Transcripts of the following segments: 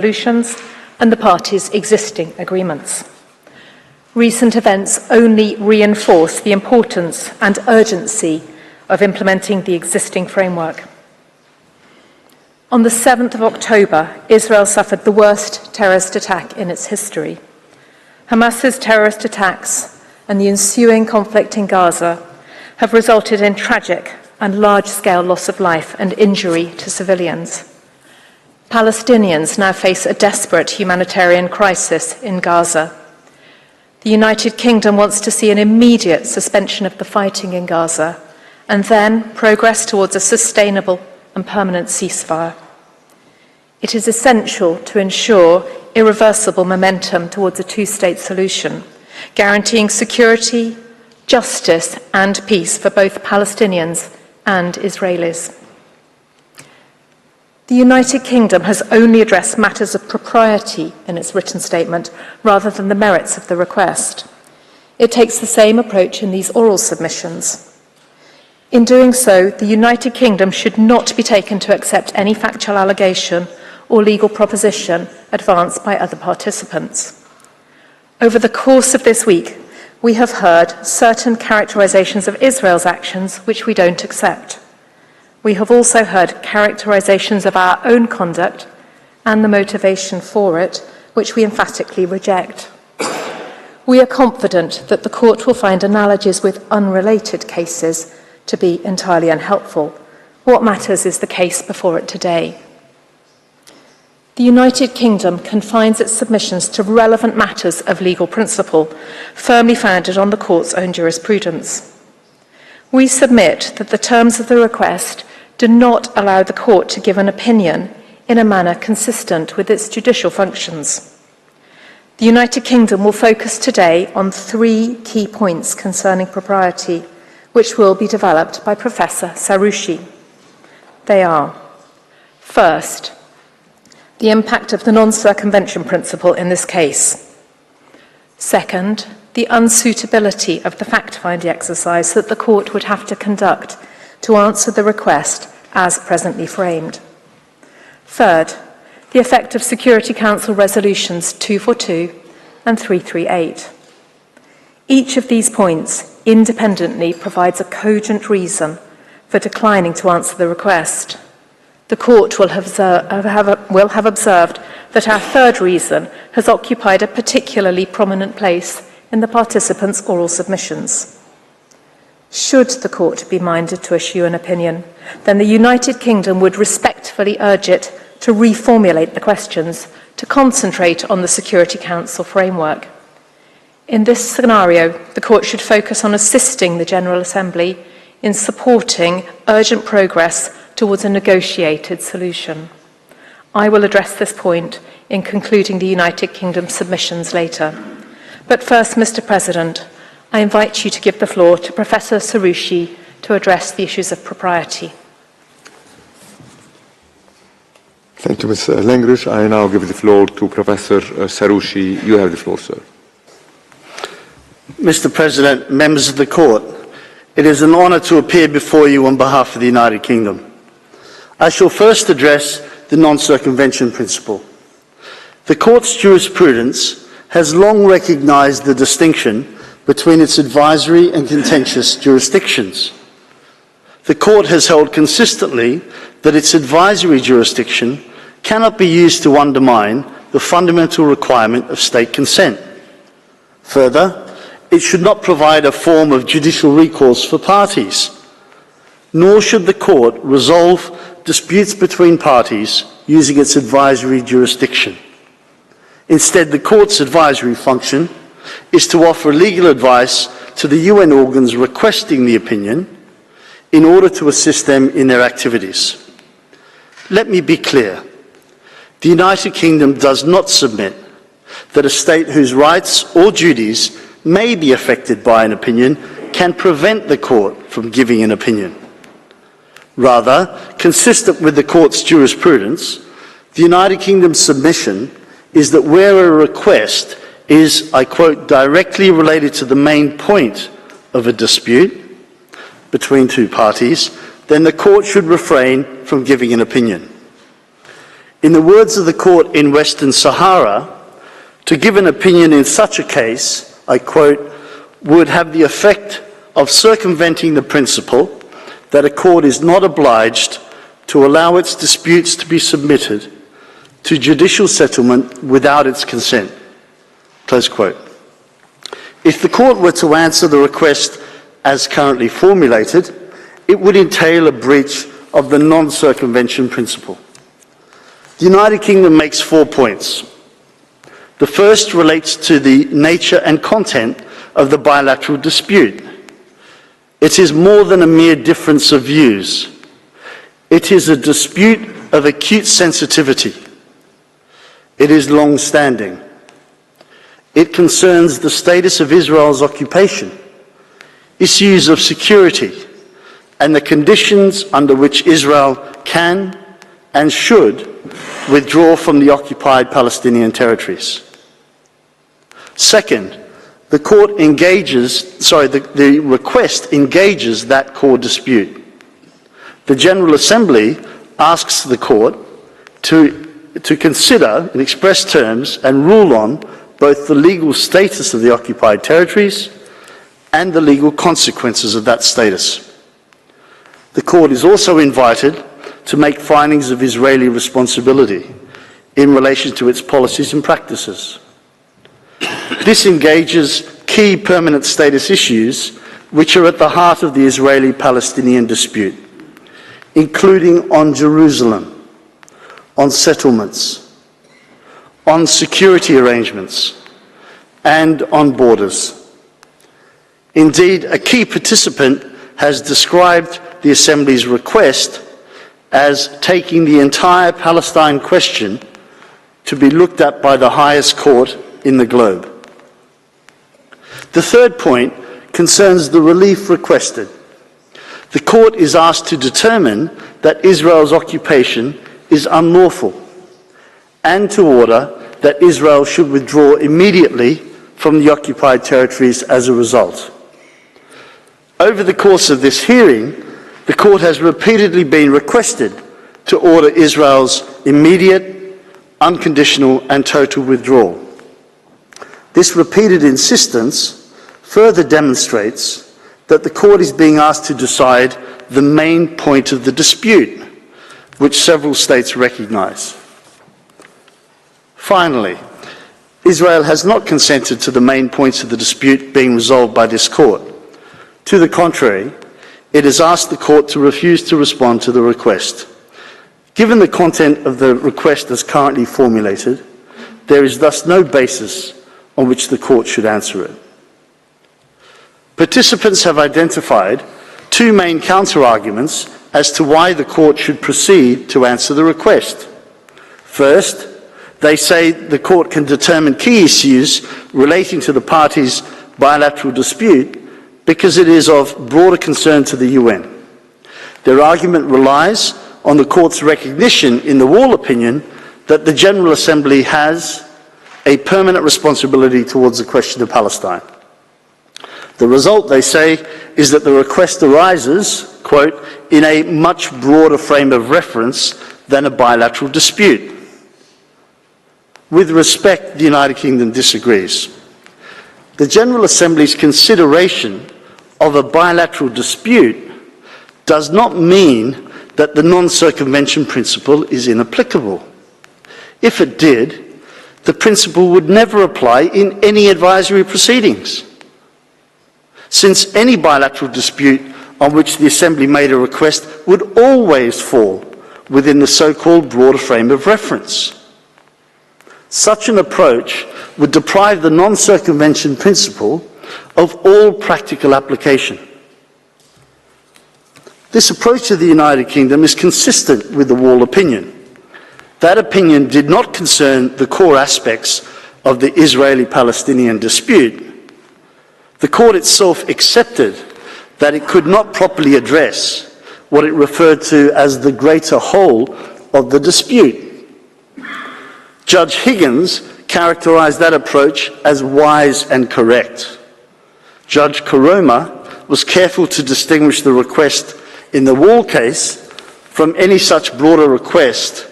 resolutions and the parties' existing agreements. Recent events only reinforce the importance and urgency of implementing the existing framework. On the 7th of October, Israel suffered the worst terrorist attack in its history. Hamas's terrorist attacks and the ensuing conflict in Gaza have resulted in tragic and large-scale loss of life and injury to civilians. Palestinians now face a desperate humanitarian crisis in Gaza. The United Kingdom wants to see an immediate suspension of the fighting in Gaza and then progress towards a sustainable and permanent ceasefire. It is essential to ensure irreversible momentum towards a two-state solution, guaranteeing security, justice and peace for both Palestinians and Israelis. The United Kingdom has only addressed matters of propriety in its written statement rather than the merits of the request. It takes the same approach in these oral submissions. In doing so, the United Kingdom should not be taken to accept any factual allegation or legal proposition advanced by other participants. Over the course of this week, we have heard certain characterizations of Israel's actions which we don't accept. We have also heard characterizations of our own conduct and the motivation for it, which we emphatically reject. We are confident that the court will find analogies with unrelated cases to be entirely unhelpful. What matters is the case before it today. The United Kingdom confines its submissions to relevant matters of legal principle, firmly founded on the court's own jurisprudence. We submit that the terms of the request do not allow the court to give an opinion in a manner consistent with its judicial functions. The United Kingdom will focus today on 3 key points concerning propriety, which will be developed by Professor Saroushi. They are: first, the impact of the non-circumvention principle in this case. Second, the unsuitability of the fact-finding exercise that the court would have to conduct to answer the request as presently framed. Third, the effect of Security Council resolutions 242 and 338. Each of these points independently provides a cogent reason for declining to answer the request. The court will have observed that our third reason has occupied a particularly prominent place in the participants' oral submissions. Should the court be minded to issue an opinion, then the United Kingdom would respectfully urge it to reformulate the questions to concentrate on the Security Council framework. In this scenario, the court should focus on assisting the General Assembly in supporting urgent progress towards a negotiated solution. I will address this point in concluding the United Kingdom submissions later. But first, Mr. President, I invite you to give the floor to Professor Saroushi to address the issues of propriety. Thank you, Ms. Langridge. I now give the floor to Professor Saroushi. You have the floor, sir. Mr. President, members of the Court, it is an honour to appear before you on behalf of the United Kingdom. I shall first address the non-circumvention principle. The Court's jurisprudence has long recognised the distinction between its advisory and contentious jurisdictions. The Court has held consistently that its advisory jurisdiction cannot be used to undermine the fundamental requirement of state consent. Further, it should not provide a form of judicial recourse for parties, nor should the Court resolve disputes between parties using its advisory jurisdiction. Instead, the Court's advisory function is to offer legal advice to the UN organs requesting the opinion in order to assist them in their activities. Let me be clear. The United Kingdom does not submit that a state whose rights or duties may be affected by an opinion can prevent the Court from giving an opinion. Rather, consistent with the Court's jurisprudence, the United Kingdom's submission is that where a request is, I quote, directly related to the main point of a dispute between two parties, then the Court should refrain from giving an opinion. In the words of the court in Western Sahara, to give an opinion in such a case, I quote, would have the effect of circumventing the principle that a court is not obliged to allow its disputes to be submitted to judicial settlement without its consent. Close quote. If the court were to answer the request as currently formulated, it would entail a breach of the non-circumvention principle. The United Kingdom makes 4 points. The first relates to the nature and content of the bilateral dispute. It is more than a mere difference of views. It is a dispute of acute sensitivity. It is long-standing. It concerns the status of Israel's occupation, issues of security, and the conditions under which Israel can and should withdraw from the occupied Palestinian territories. Second, the request engages that core dispute. The General Assembly asks the court to consider in express terms and rule on both the legal status of the occupied territories and the legal consequences of that status. The court is also invited to make findings of Israeli responsibility in relation to its policies and practices. This engages key permanent status issues which are at the heart of the Israeli-Palestinian dispute, including on Jerusalem, on settlements, on security arrangements, and on borders. Indeed, a key participant has described the Assembly's request as taking the entire Palestine question to be looked at by the highest court in the globe. The third point concerns the relief requested. The court is asked to determine that Israel's occupation is unlawful and to order that Israel should withdraw immediately from the occupied territories as a result. Over the course of this hearing, the court has repeatedly been requested to order Israel's immediate, unconditional and total withdrawal. This repeated insistence further demonstrates that the court is being asked to decide the main point of the dispute, which several states recognise. Finally, Israel has not consented to the main points of the dispute being resolved by this court. To the contrary, it has asked the court to refuse to respond to the request. Given the content of the request as currently formulated, there is thus no basis on which the court should answer it. Participants have identified 2 main counter-arguments as to why the court should proceed to answer the request. First, they say the court can determine key issues relating to the parties' bilateral dispute because it is of broader concern to the UN. Their argument relies on the court's recognition in the Wall opinion that the General Assembly has a permanent responsibility towards the question of Palestine. The result, they say, is that the request arises, quote, in a much broader frame of reference than a bilateral dispute. With respect, the United Kingdom disagrees. The General Assembly's consideration of a bilateral dispute does not mean that the non-circumvention principle is inapplicable. If it did, the principle would never apply in any advisory proceedings, since any bilateral dispute on which the Assembly made a request would always fall within the so-called broader frame of reference. Such an approach would deprive the non-circumvention principle of all practical application. This approach to the United Kingdom is consistent with the Wall opinion. That opinion did not concern the core aspects of the Israeli-Palestinian dispute. The court itself accepted that it could not properly address what it referred to as the greater whole of the dispute. Judge Higgins characterized that approach as wise and correct. Judge Karoma was careful to distinguish the request in the Wall case from any such broader request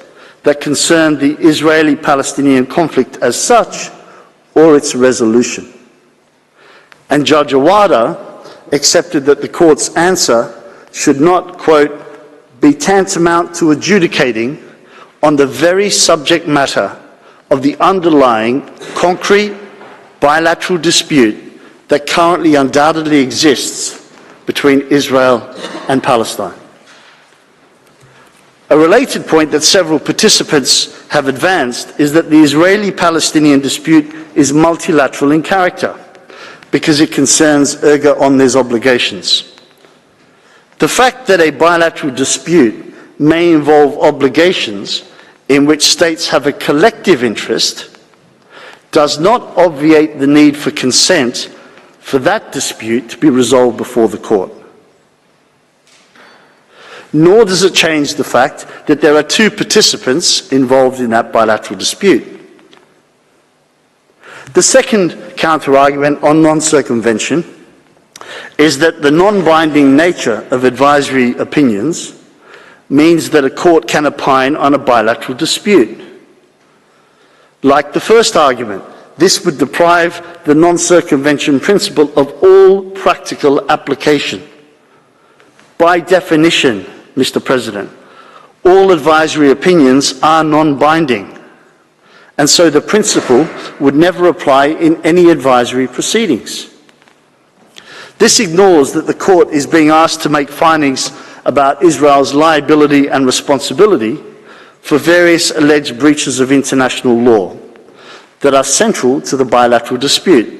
that concerned the Israeli-Palestinian conflict as such or its resolution. And Judge Awada accepted that the court's answer should not, quote, be tantamount to adjudicating on the very subject matter of the underlying concrete bilateral dispute that currently undoubtedly exists between Israel and Palestine. A related point that several participants have advanced is that the Israeli-Palestinian dispute is multilateral in character because it concerns erga omnes obligations. The fact that a bilateral dispute may involve obligations in which states have a collective interest does not obviate the need for consent for that dispute to be resolved before the court. Nor does it change the fact that there are two participants involved in that bilateral dispute. The second counter-argument on non-circumvention is that the non-binding nature of advisory opinions means that a court can opine on a bilateral dispute. Like the first argument, this would deprive the non-circumvention principle of all practical application. By definition, Mr. President, all advisory opinions are non-binding, and so the principle would never apply in any advisory proceedings. This ignores that the court is being asked to make findings about Israel's liability and responsibility for various alleged breaches of international law that are central to the bilateral dispute.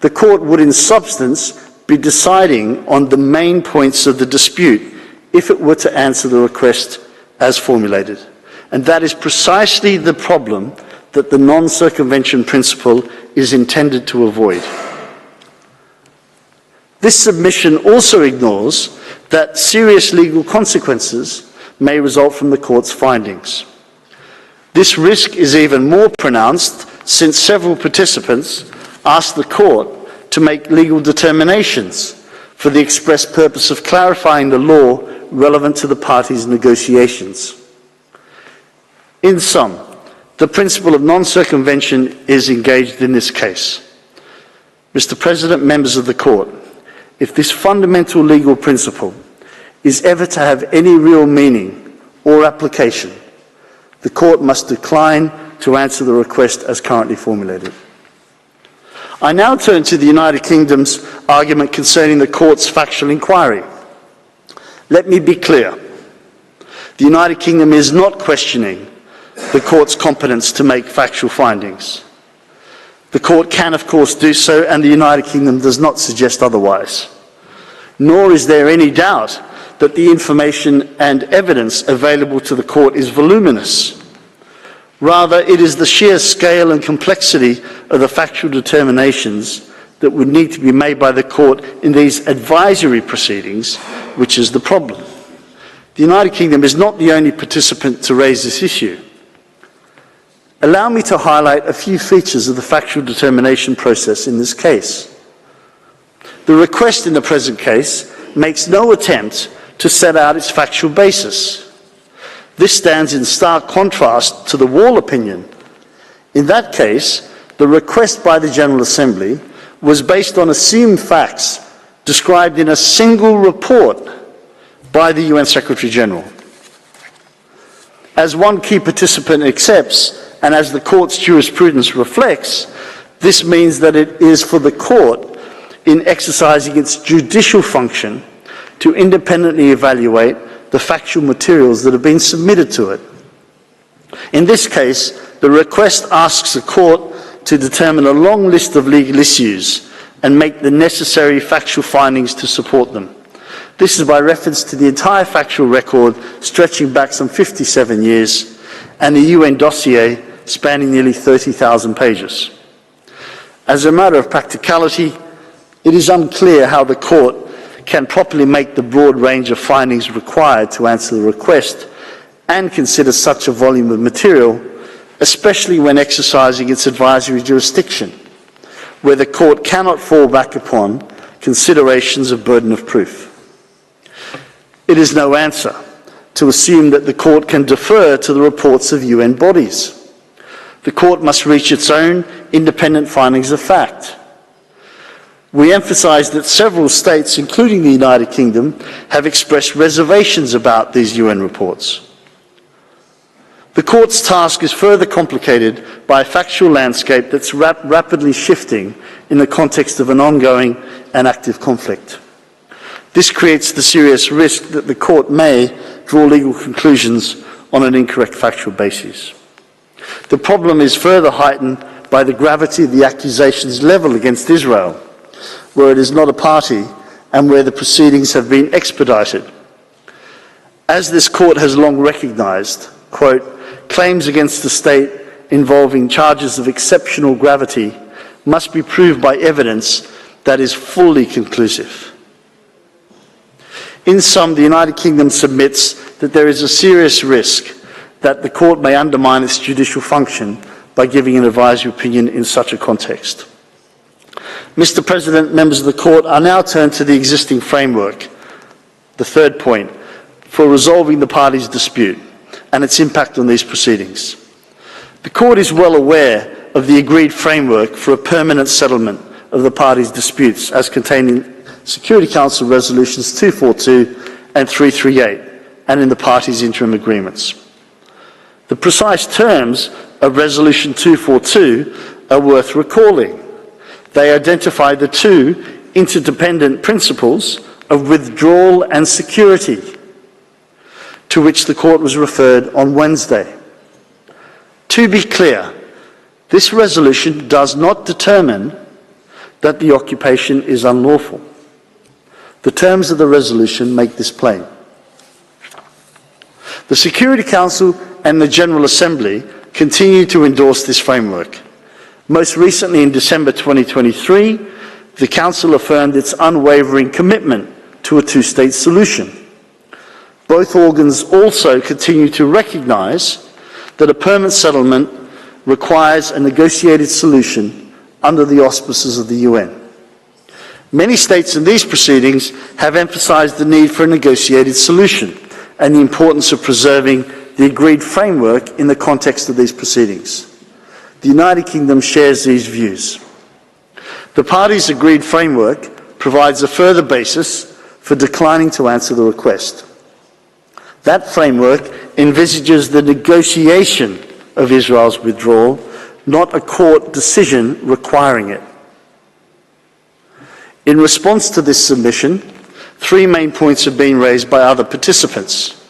The court would in substance be deciding on the main points of the dispute if it were to answer the request as formulated. And that is precisely the problem that the non-circumvention principle is intended to avoid. This submission also ignores that serious legal consequences may result from the court's findings. This risk is even more pronounced since several participants asked the court to make legal determinations for the express purpose of clarifying the law relevant to the parties' negotiations. In sum, the principle of non-circumvention is engaged in this case. Mr. President, members of the court, if this fundamental legal principle is ever to have any real meaning or application, the court must decline to answer the request as currently formulated. I now turn to the United Kingdom's argument concerning the court's factual inquiry. Let me be clear. The United Kingdom is not questioning the court's competence to make factual findings. The court can, of course, do so, and the United Kingdom does not suggest otherwise. Nor is there any doubt that the information and evidence available to the court is voluminous. Rather, it is the sheer scale and complexity of the factual determinations that would need to be made by the court in these advisory proceedings which is the problem. The United Kingdom is not the only participant to raise this issue. Allow me to highlight a few features of the factual determination process in this case. The request in the present case makes no attempt to set out its factual basis. This stands in stark contrast to the Wall opinion. In that case, the request by the General Assembly was based on assumed facts described in a single report by the UN Secretary General. As one key participant accepts, and as the court's jurisprudence reflects, this means that it is for the court, in exercising its judicial function, to independently evaluate the factual materials that have been submitted to it. In this case, the request asks the court to determine a long list of legal issues and make the necessary factual findings to support them. This is by reference to the entire factual record stretching back some 57 years and the UN dossier spanning nearly 30,000 pages. As a matter of practicality, it is unclear how the court can properly make the broad range of findings required to answer the request and consider such a volume of material, especially when exercising its advisory jurisdiction, where the court cannot fall back upon considerations of burden of proof. It is no answer to assume that the court can defer to the reports of UN bodies. The court must reach its own independent findings of fact. We emphasise that several states, including the United Kingdom, have expressed reservations about these UN reports. The court's task is further complicated by a factual landscape that's rapidly shifting in the context of an ongoing and active conflict. This creates the serious risk that the court may draw legal conclusions on an incorrect factual basis. The problem is further heightened by the gravity of the accusations levelled against Israel, where it is not a party and where the proceedings have been expedited. As this court has long recognised, quote, claims against the state involving charges of exceptional gravity must be proved by evidence that is fully conclusive. In sum, the United Kingdom submits that there is a serious risk that the court may undermine its judicial function by giving an advisory opinion in such a context. Mr. President, members of the court, I now turn to the existing framework, the third point, for resolving the parties' dispute and its impact on these proceedings. The court is well aware of the agreed framework for a permanent settlement of the parties' disputes as contained in Security Council Resolutions 242 and 338 and in the parties' interim agreements. The precise terms of Resolution 242 are worth recalling. They identify the two interdependent principles of withdrawal and security, to which the court was referred on Wednesday. To be clear, this resolution does not determine that the occupation is unlawful. The terms of the resolution make this plain. The Security Council and the General Assembly continue to endorse this framework. Most recently, in December 2023, the Council affirmed its unwavering commitment to a two-state solution. Both organs also continue to recognise that a permanent settlement requires a negotiated solution under the auspices of the UN. Many states in these proceedings have emphasised the need for a negotiated solution and the importance of preserving the agreed framework in the context of these proceedings. The United Kingdom shares these views. The parties' agreed framework provides a further basis for declining to answer the request. That framework envisages the negotiation of Israel's withdrawal, not a court decision requiring it. In response to this submission, three main points have been raised by other participants.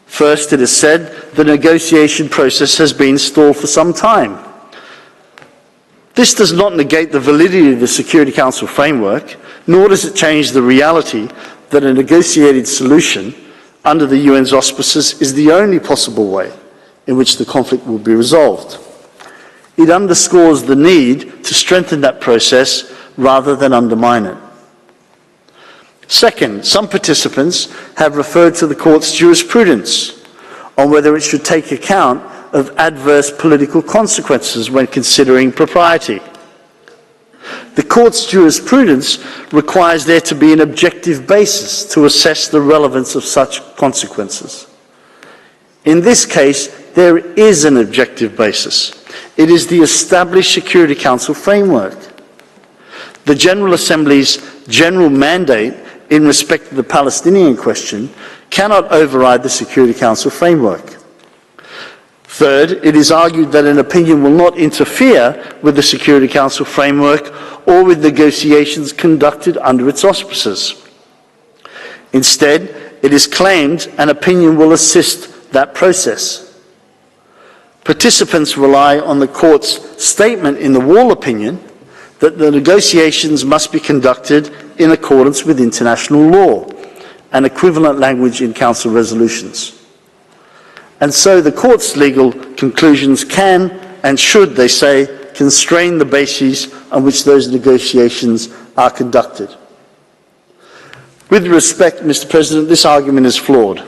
First, it is said the negotiation process has been stalled for some time. This does not negate the validity of the Security Council framework, nor does it change the reality that a negotiated solution under the UN's auspices is the only possible way in which the conflict will be resolved. It underscores the need to strengthen that process rather than undermine it. Second, some participants have referred to the court's jurisprudence on whether it should take account of adverse political consequences when considering propriety. The court's jurisprudence requires there to be an objective basis to assess the relevance of such consequences. In this case, there is an objective basis. It is the established Security Council framework. The General Assembly's general mandate in respect of the Palestinian question cannot override the Security Council framework. Third, it is argued that an opinion will not interfere with the Security Council framework or with negotiations conducted under its auspices. Instead, it is claimed an opinion will assist that process. Participants rely on the court's statement in the Wall opinion that the negotiations must be conducted in accordance with international law and equivalent language in Council resolutions. And so the court's legal conclusions can and should, they say, constrain the bases on which those negotiations are conducted. With respect, Mr. President, this argument is flawed.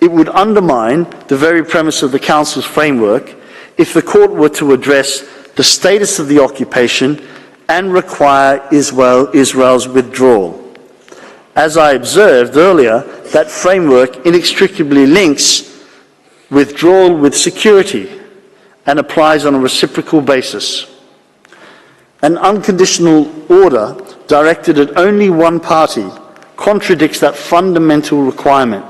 It would undermine the very premise of the Council's framework if the court were to address the status of the occupation and require Israel's withdrawal. As I observed earlier, that framework inextricably links withdrawal with security and applies on a reciprocal basis. An unconditional order directed at only one party contradicts that fundamental requirement.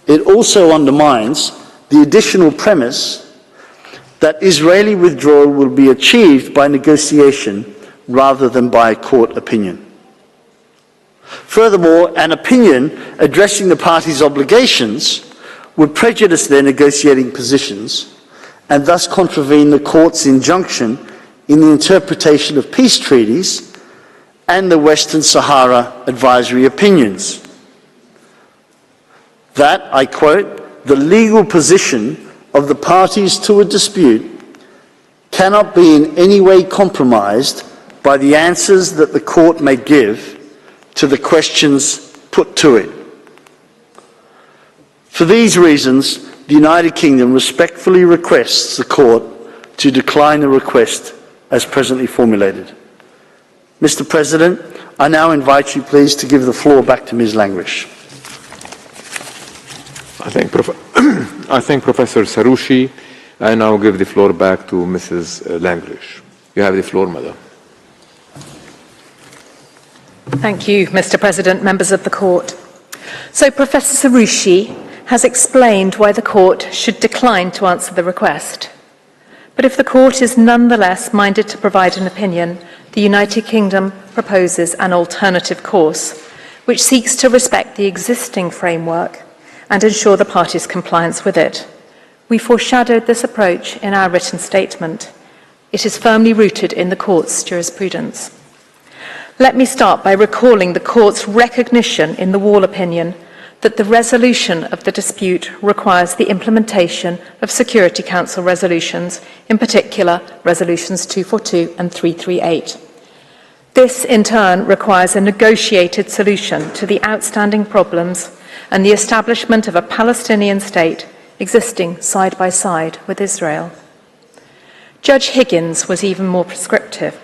It also undermines the additional premise that Israeli withdrawal will be achieved by negotiation rather than by a court opinion. Furthermore, an opinion addressing the parties' obligations would prejudice their negotiating positions and thus contravene the court's injunction in the interpretation of peace treaties and the Western Sahara advisory opinions. That, I quote, the legal position of the parties to a dispute cannot be in any way compromised by the answers that the court may give to the questions put to it. For these reasons, the United Kingdom respectfully requests the court to decline the request as presently formulated. Mr. President, I now invite you please to give the floor back to Ms. Langrish. I thank Professor Saroushi. I now give the floor back to Mrs. Langrish. You have the floor, Madam. Thank you, Mr. President, members of the court. So Professor Saroushi has explained why the court should decline to answer the request. But if the court is nonetheless minded to provide an opinion, the United Kingdom proposes an alternative course, which seeks to respect the existing framework and ensure the parties' compliance with it. We foreshadowed this approach in our written statement. It is firmly rooted in the court's jurisprudence. Let me start by recalling the court's recognition in the Wall opinion that the resolution of the dispute requires the implementation of Security Council resolutions, in particular resolutions 242 and 338. This, in turn, requires a negotiated solution to the outstanding problems and the establishment of a Palestinian state existing side by side with Israel. Judge Higgins was even more prescriptive.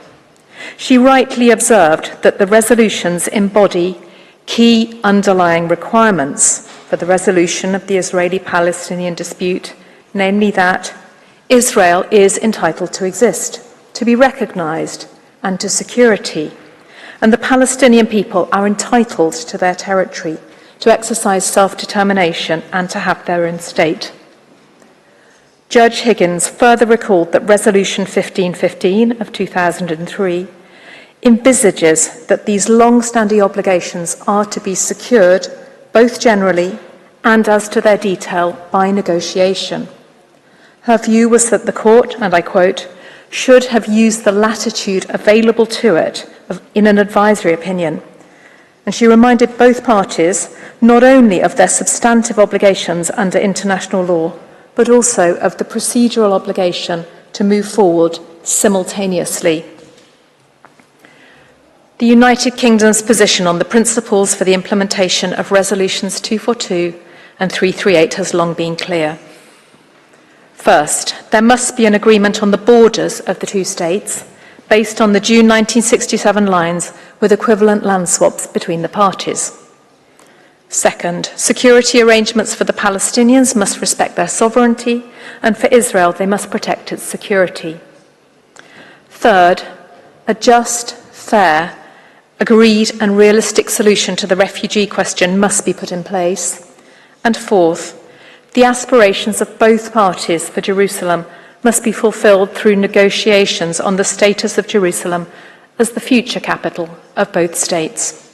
She rightly observed that the resolutions embody key underlying requirements for the resolution of the Israeli-Palestinian dispute, namely that Israel is entitled to exist, to be recognized, and to security, and the Palestinian people are entitled to their territory, to exercise self-determination, and to have their own state. Judge Higgins further recalled that Resolution 1515 of 2003 envisages that these long-standing obligations are to be secured both generally and as to their detail by negotiation. Her view was that the court, and I quote, should have used the latitude available to it in an advisory opinion. And she reminded both parties not only of their substantive obligations under international law, but also of the procedural obligation to move forward simultaneously. The United Kingdom's position on the principles for the implementation of Resolutions 242 and 338 has long been clear. First, there must be an agreement on the borders of the two states based on the June 1967 lines with equivalent land swaps between the parties. Second, security arrangements for the Palestinians must respect their sovereignty, and for Israel, they must protect its security. Third, a just, fair, agreed and realistic solution to the refugee question must be put in place. And fourth, the aspirations of both parties for Jerusalem must be fulfilled through negotiations on the status of Jerusalem as the future capital of both states.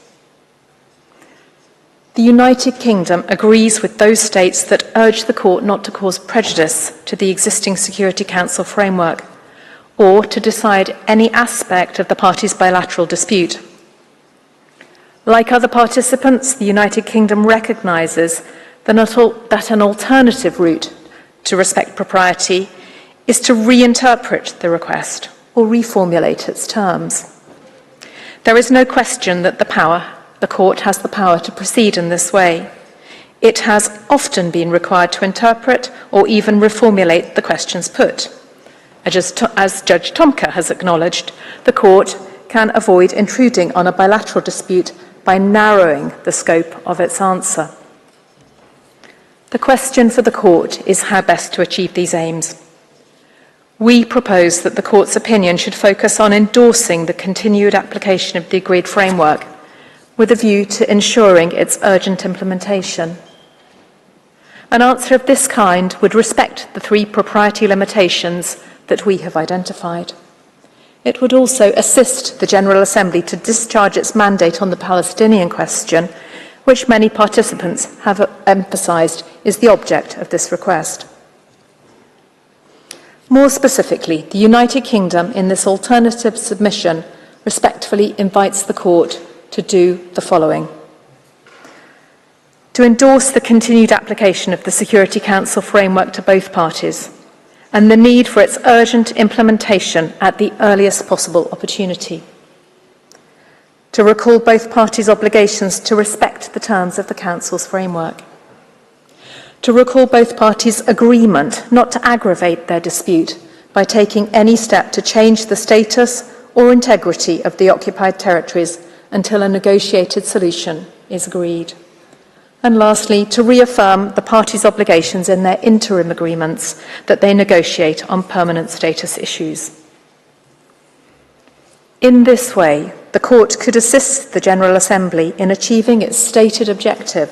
The United Kingdom agrees with those states that urge the court not to cause prejudice to the existing Security Council framework or to decide any aspect of the parties' bilateral dispute. Like other participants, the United Kingdom recognises that an alternative route to respect propriety is to reinterpret the request or reformulate its terms. There is no question that the court has the power to proceed in this way. It has often been required to interpret or even reformulate the questions put. As Judge Tomka has acknowledged, the court can avoid intruding on a bilateral dispute by narrowing the scope of its answer. The question for the Court is how best to achieve these aims. We propose that the Court's opinion should focus on endorsing the continued application of the agreed framework with a view to ensuring its urgent implementation. An answer of this kind would respect the 3 propriety limitations that we have identified. It would also assist the General Assembly to discharge its mandate on the Palestinian question, which many participants have emphasised is the object of this request. More specifically, the United Kingdom in this alternative submission respectfully invites the Court to do the following: to endorse the continued application of the Security Council framework to both parties and the need for its urgent implementation at the earliest possible opportunity, to recall both parties' obligations to respect the terms of the Council's framework, to recall both parties' agreement not to aggravate their dispute by taking any step to change the status or integrity of the occupied territories until a negotiated solution is agreed. And lastly, to reaffirm the parties' obligations in their interim agreements that they negotiate on permanent status issues. In this way, the Court could assist the General Assembly in achieving its stated objective,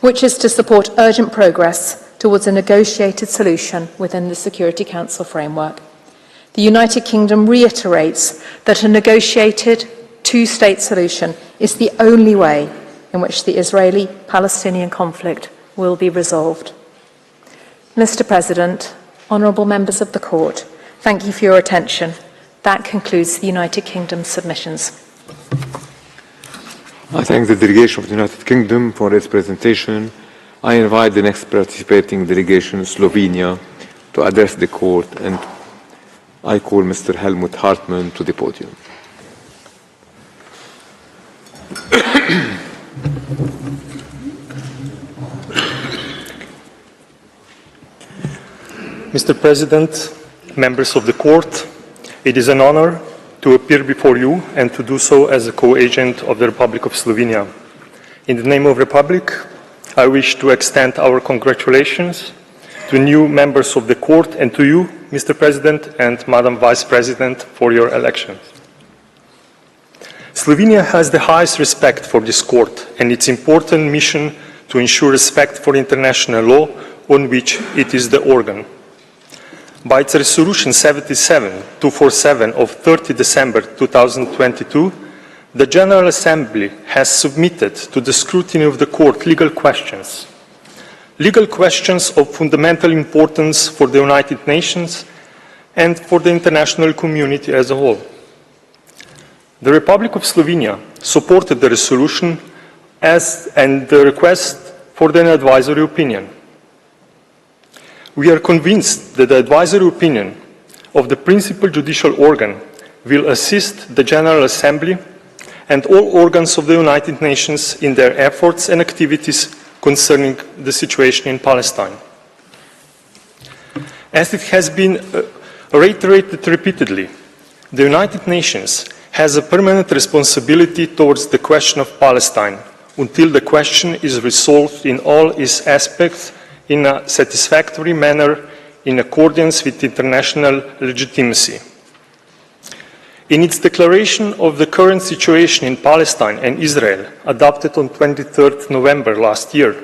which is to support urgent progress towards a negotiated solution within the Security Council framework. The United Kingdom reiterates that a negotiated 2-state solution is the only way in which the Israeli-Palestinian conflict will be resolved. Mr. President, honourable members of the Court, thank you for your attention. That concludes the United Kingdom's submissions. I thank the delegation of the United Kingdom for its presentation. I invite the next participating delegation, Slovenia, to address the Court, and I call Mr. Helmut Hartmann to the podium. Mr. President, members of the Court, it is an honor to appear before you and to do so as a co-agent of the Republic of Slovenia. In the name of the Republic, I wish to extend our congratulations to new members of the Court and to you, Mr. President and Madam Vice President, for your elections. Slovenia has the highest respect for this Court and its important mission to ensure respect for international law on which it is the organ. By its Resolution 77-247 of 30 December 2022, the General Assembly has submitted to the scrutiny of the Court legal questions of fundamental importance for the United Nations and for the international community as a whole. The Republic of Slovenia supported the resolution and the request for an advisory opinion. We are convinced that the advisory opinion of the principal judicial organ will assist the General Assembly and all organs of the United Nations in their efforts and activities concerning the situation in Palestine. As it has been reiterated repeatedly, the United Nations has a permanent responsibility towards the question of Palestine until the question is resolved in all its aspects in a satisfactory manner in accordance with international legitimacy. In its declaration of the current situation in Palestine and Israel, adopted on 23 November last year,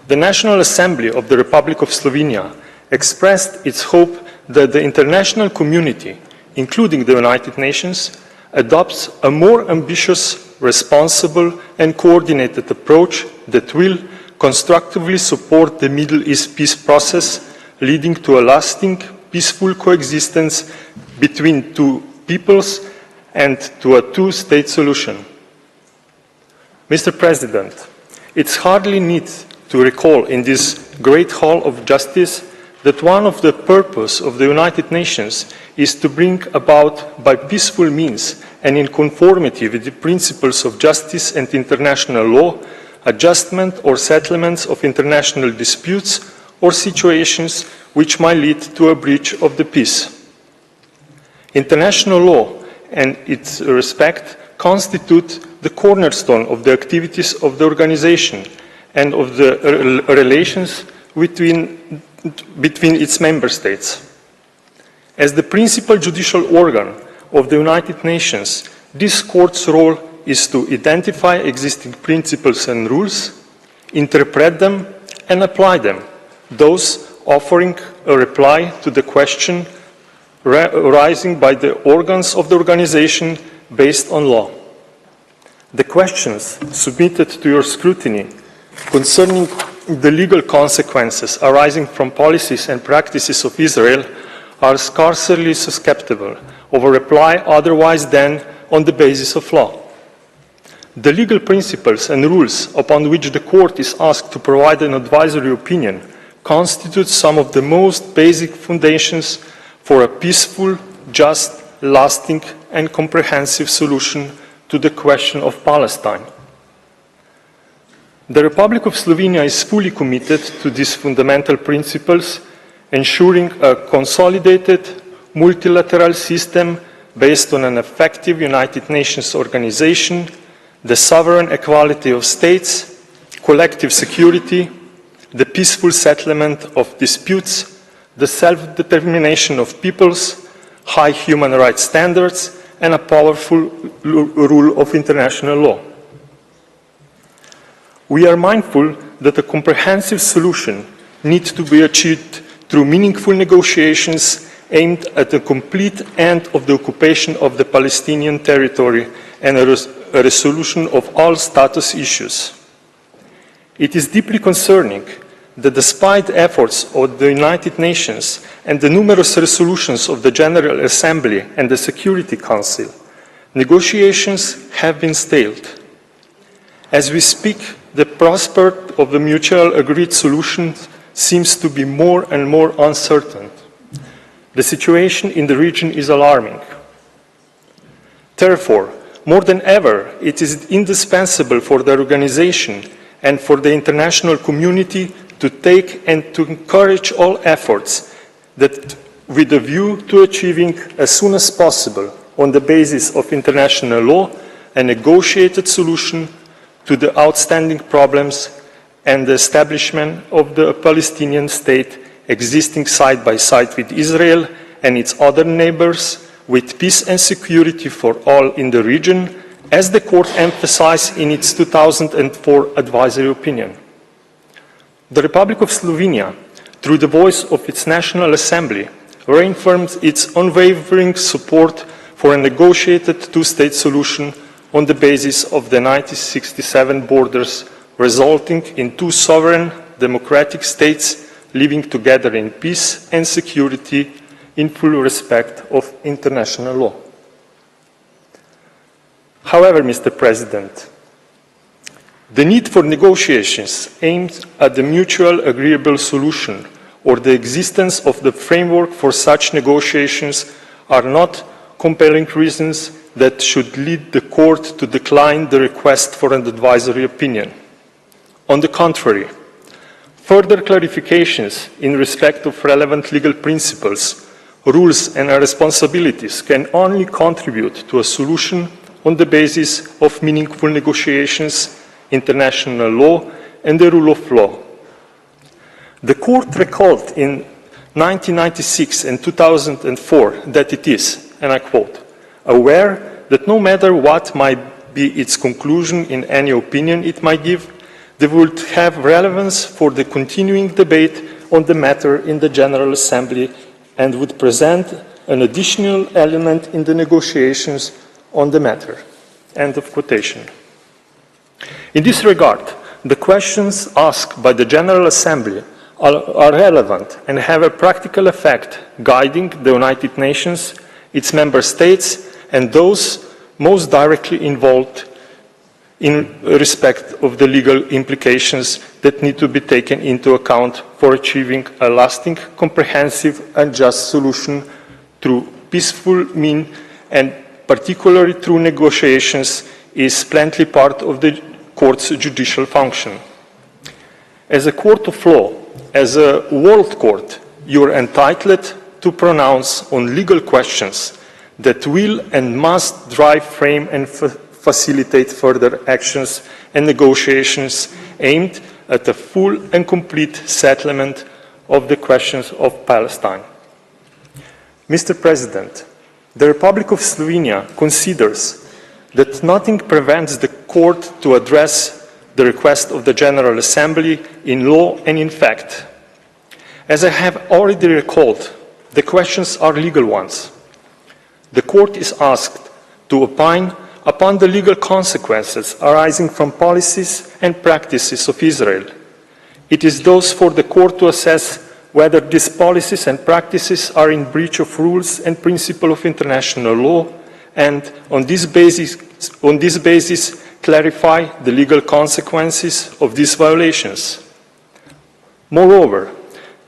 the National Assembly of the Republic of Slovenia expressed its hope that the international community, including the United Nations, adopts a more ambitious, responsible and coordinated approach that will constructively support the Middle East peace process, leading to a lasting, peaceful coexistence between two peoples and to a 2-state solution. Mr. President, it's hardly need to recall in this great hall of justice that one of the purposes of the United Nations is to bring about by peaceful means and in conformity with the principles of justice and international law adjustment or settlements of international disputes or situations which might lead to a breach of the peace. International law and its respect constitute the cornerstone of the activities of the organization and of the relations between its member states. As the principal judicial organ of the United Nations, this court's role is to identify existing principles and rules, interpret them, and apply them, thus offering a reply to the question arising by the organs of the organization based on law. The questions submitted to your scrutiny concerning the legal consequences arising from policies and practices of Israel are scarcely susceptible of a reply otherwise than on the basis of law. The legal principles and rules upon which the court is asked to provide an advisory opinion constitute some of the most basic foundations for a peaceful, just, lasting, and comprehensive solution to the question of Palestine. The Republic of Slovenia is fully committed to these fundamental principles, ensuring a consolidated multilateral system based on an effective United Nations organization, the sovereign equality of states, collective security, the peaceful settlement of disputes, the self-determination of peoples, high human rights standards, and a powerful rule of international law. We are mindful that a comprehensive solution needs to be achieved through meaningful negotiations aimed at the complete end of the occupation of the Palestinian territory and a resolution of all status issues. It is deeply concerning that despite efforts of the United Nations and the numerous resolutions of the General Assembly and the Security Council, negotiations have been stalled. As we speak, the prospect of the mutual agreed solution seems to be more and more uncertain. The situation in the region is alarming. Therefore, more than ever, it is indispensable for the organization and for the international community to take and to encourage all efforts that, with a view to achieving as soon as possible, on the basis of international law, a negotiated solution to the outstanding problems and the establishment of the Palestinian state existing side by side with Israel and its other neighbors, with peace and security for all in the region, as the court emphasized in its 2004 advisory opinion. The Republic of Slovenia, through the voice of its National Assembly, reaffirms its unwavering support for a negotiated two-state solution on the basis of the 1967 borders, resulting in two sovereign democratic states living together in peace and security in full respect of international law. However, Mr. President, the need for negotiations aimed at the mutual agreeable solution or the existence of the framework for such negotiations are not compelling reasons that should lead the court to decline the request for an advisory opinion. On the contrary, further clarifications in respect of relevant legal principles, rules and responsibilities can only contribute to a solution on the basis of meaningful negotiations, international law, and the rule of law. The court recalled in 1996 and 2004 that it is, and I quote, aware that no matter what might be its conclusion in any opinion it might give, they would have relevance for the continuing debate on the matter in the General Assembly and would present an additional element in the negotiations on the matter. End of quotation. In this regard, the questions asked by the General Assembly are relevant and have a practical effect guiding the United Nations, its member states, and those most directly involved in respect of the legal implications that need to be taken into account for achieving a lasting, comprehensive, and just solution through peaceful means, and particularly through negotiations, is plenty part of the court's judicial function. As a court of law, as a world court, you are entitled to pronounce on legal questions that will and must drive, frame, and facilitate further actions and negotiations aimed at a full and complete settlement of the questions of Palestine. Mr. President, the Republic of Slovenia considers that nothing prevents the court to address the request of the General Assembly in law and in fact. As I have already recalled, the questions are legal ones. The court is asked to opine upon the legal consequences arising from policies and practices of Israel. It is thus for the court to assess whether these policies and practices are in breach of rules and principles of international law, and on this basis clarify the legal consequences of these violations. Moreover,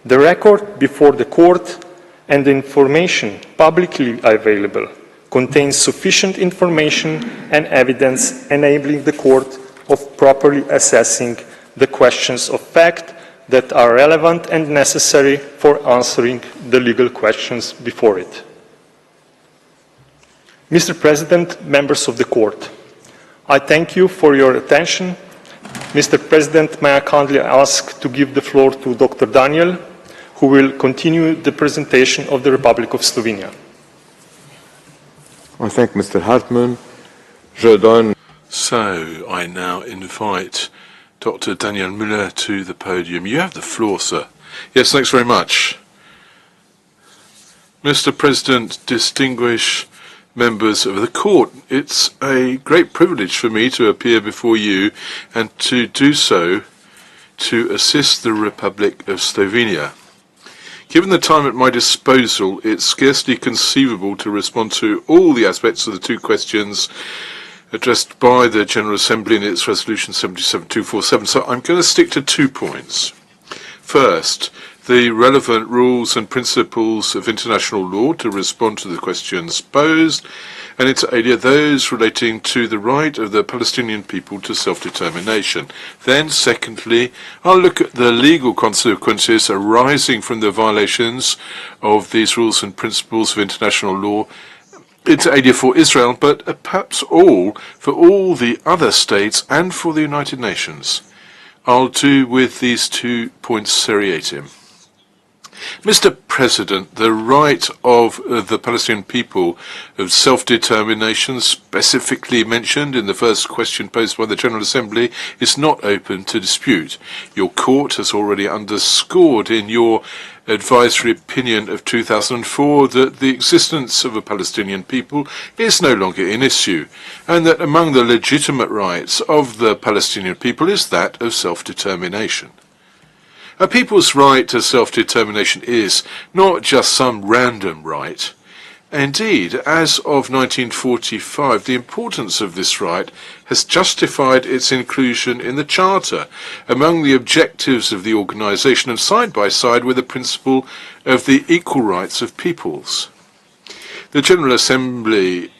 the record before the court and the information publicly available contains sufficient information and evidence enabling the court of properly assessing the questions of fact that are relevant and necessary for answering the legal questions before it. Mr. President, members of the court, I thank you for your attention. Mr. President, may I kindly ask to give the floor to Dr. Daniel, who will continue the presentation of the Republic of Slovenia. I thank Mr. Hartmann. So I now invite Dr. Daniel Müller to the podium. You have the floor, sir. Yes, thanks very much. Mr. President, distinguished members of the court, it's a great privilege for me to appear before you and to do so to assist the Republic of Slovenia. Given the time at my disposal, it's scarcely conceivable to respond to all the aspects of the two questions addressed by the General Assembly in its Resolution 77247, so I'm going to stick to 2 points. First, the relevant rules and principles of international law to respond to the questions posed, and inter alia those relating to the right of the Palestinian people to self-determination. Then, secondly, I'll look at the legal consequences arising from the violations of these rules and principles of international law, inter alia for Israel, but perhaps all for all the other states and for the United Nations. I'll do with these 2 points seriatim. Mr. President, the right of the Palestinian people of self-determination, specifically mentioned in the first question posed by the General Assembly, is not open to dispute. Your court has already underscored in your advisory opinion of 2004 that the existence of a Palestinian people is no longer an issue, and that among the legitimate rights of the Palestinian people is that of self-determination. A people's right to self-determination is not just some random right. Indeed, as of 1945, the importance of this right has justified its inclusion in the Charter among the objectives of the organisation and side by side with the principle of the equal rights of peoples. The General Assembly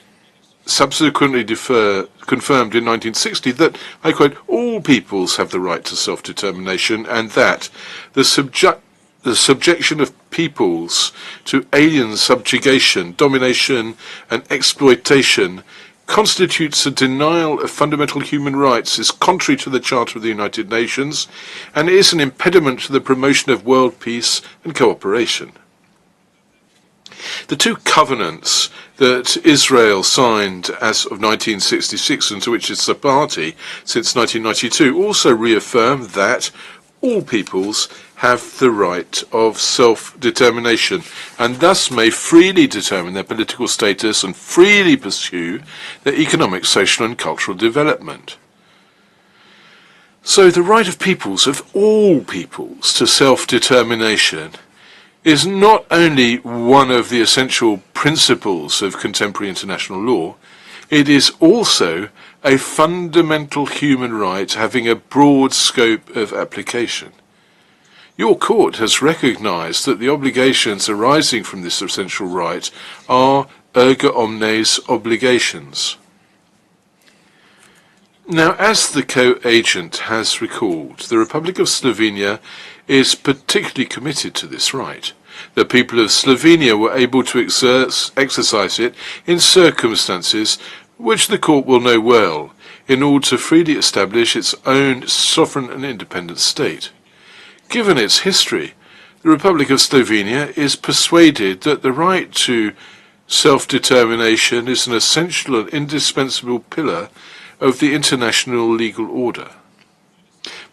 subsequently confirmed in 1960 that, I quote, all peoples have the right to self-determination and that the subjection of peoples to alien subjugation, domination and exploitation constitutes a denial of fundamental human rights, is contrary to the Charter of the United Nations and is an impediment to the promotion of world peace and cooperation. The 2 covenants that Israel signed as of 1966 and to which it's a party since 1992 also reaffirm that all peoples have the right of self-determination and thus may freely determine their political status and freely pursue their economic, social and cultural development. So the right of peoples, of all peoples, to self-determination is not only one of the essential principles of contemporary international law, it is also a fundamental human right having a broad scope of application. Your court has recognized that the obligations arising from this essential right are erga omnes obligations. Now, as the co-agent has recalled, the Republic of Slovenia is particularly committed to this right. The people of Slovenia were able to exercise it in circumstances which the court will know well, in order to freely establish its own sovereign and independent state. Given its history, the Republic of Slovenia is persuaded that the right to self-determination is an essential and indispensable pillar of the international legal order.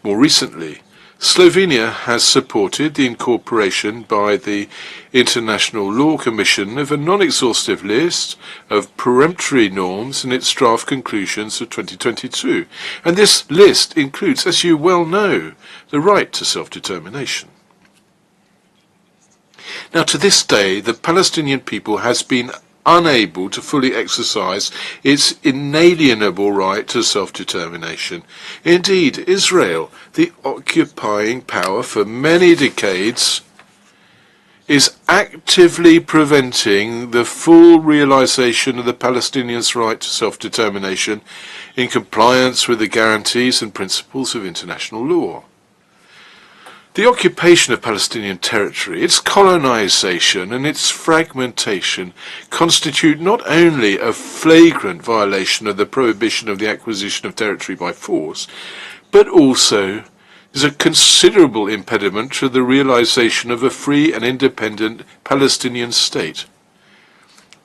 More recently, Slovenia has supported the incorporation by the International Law Commission of a non-exhaustive list of peremptory norms in its draft conclusions of 2022, and this list includes, as you well know, the right to self-determination. Now, to this day, the Palestinian people has been unable to fully exercise its inalienable right to self-determination. Indeed, Israel, the occupying power for many decades, is actively preventing the full realization of the Palestinians' right to self-determination in compliance with the guarantees and principles of international law. The occupation of Palestinian territory, its colonization and its fragmentation constitute not only a flagrant violation of the prohibition of the acquisition of territory by force, but also is a considerable impediment to the realization of a free and independent Palestinian state.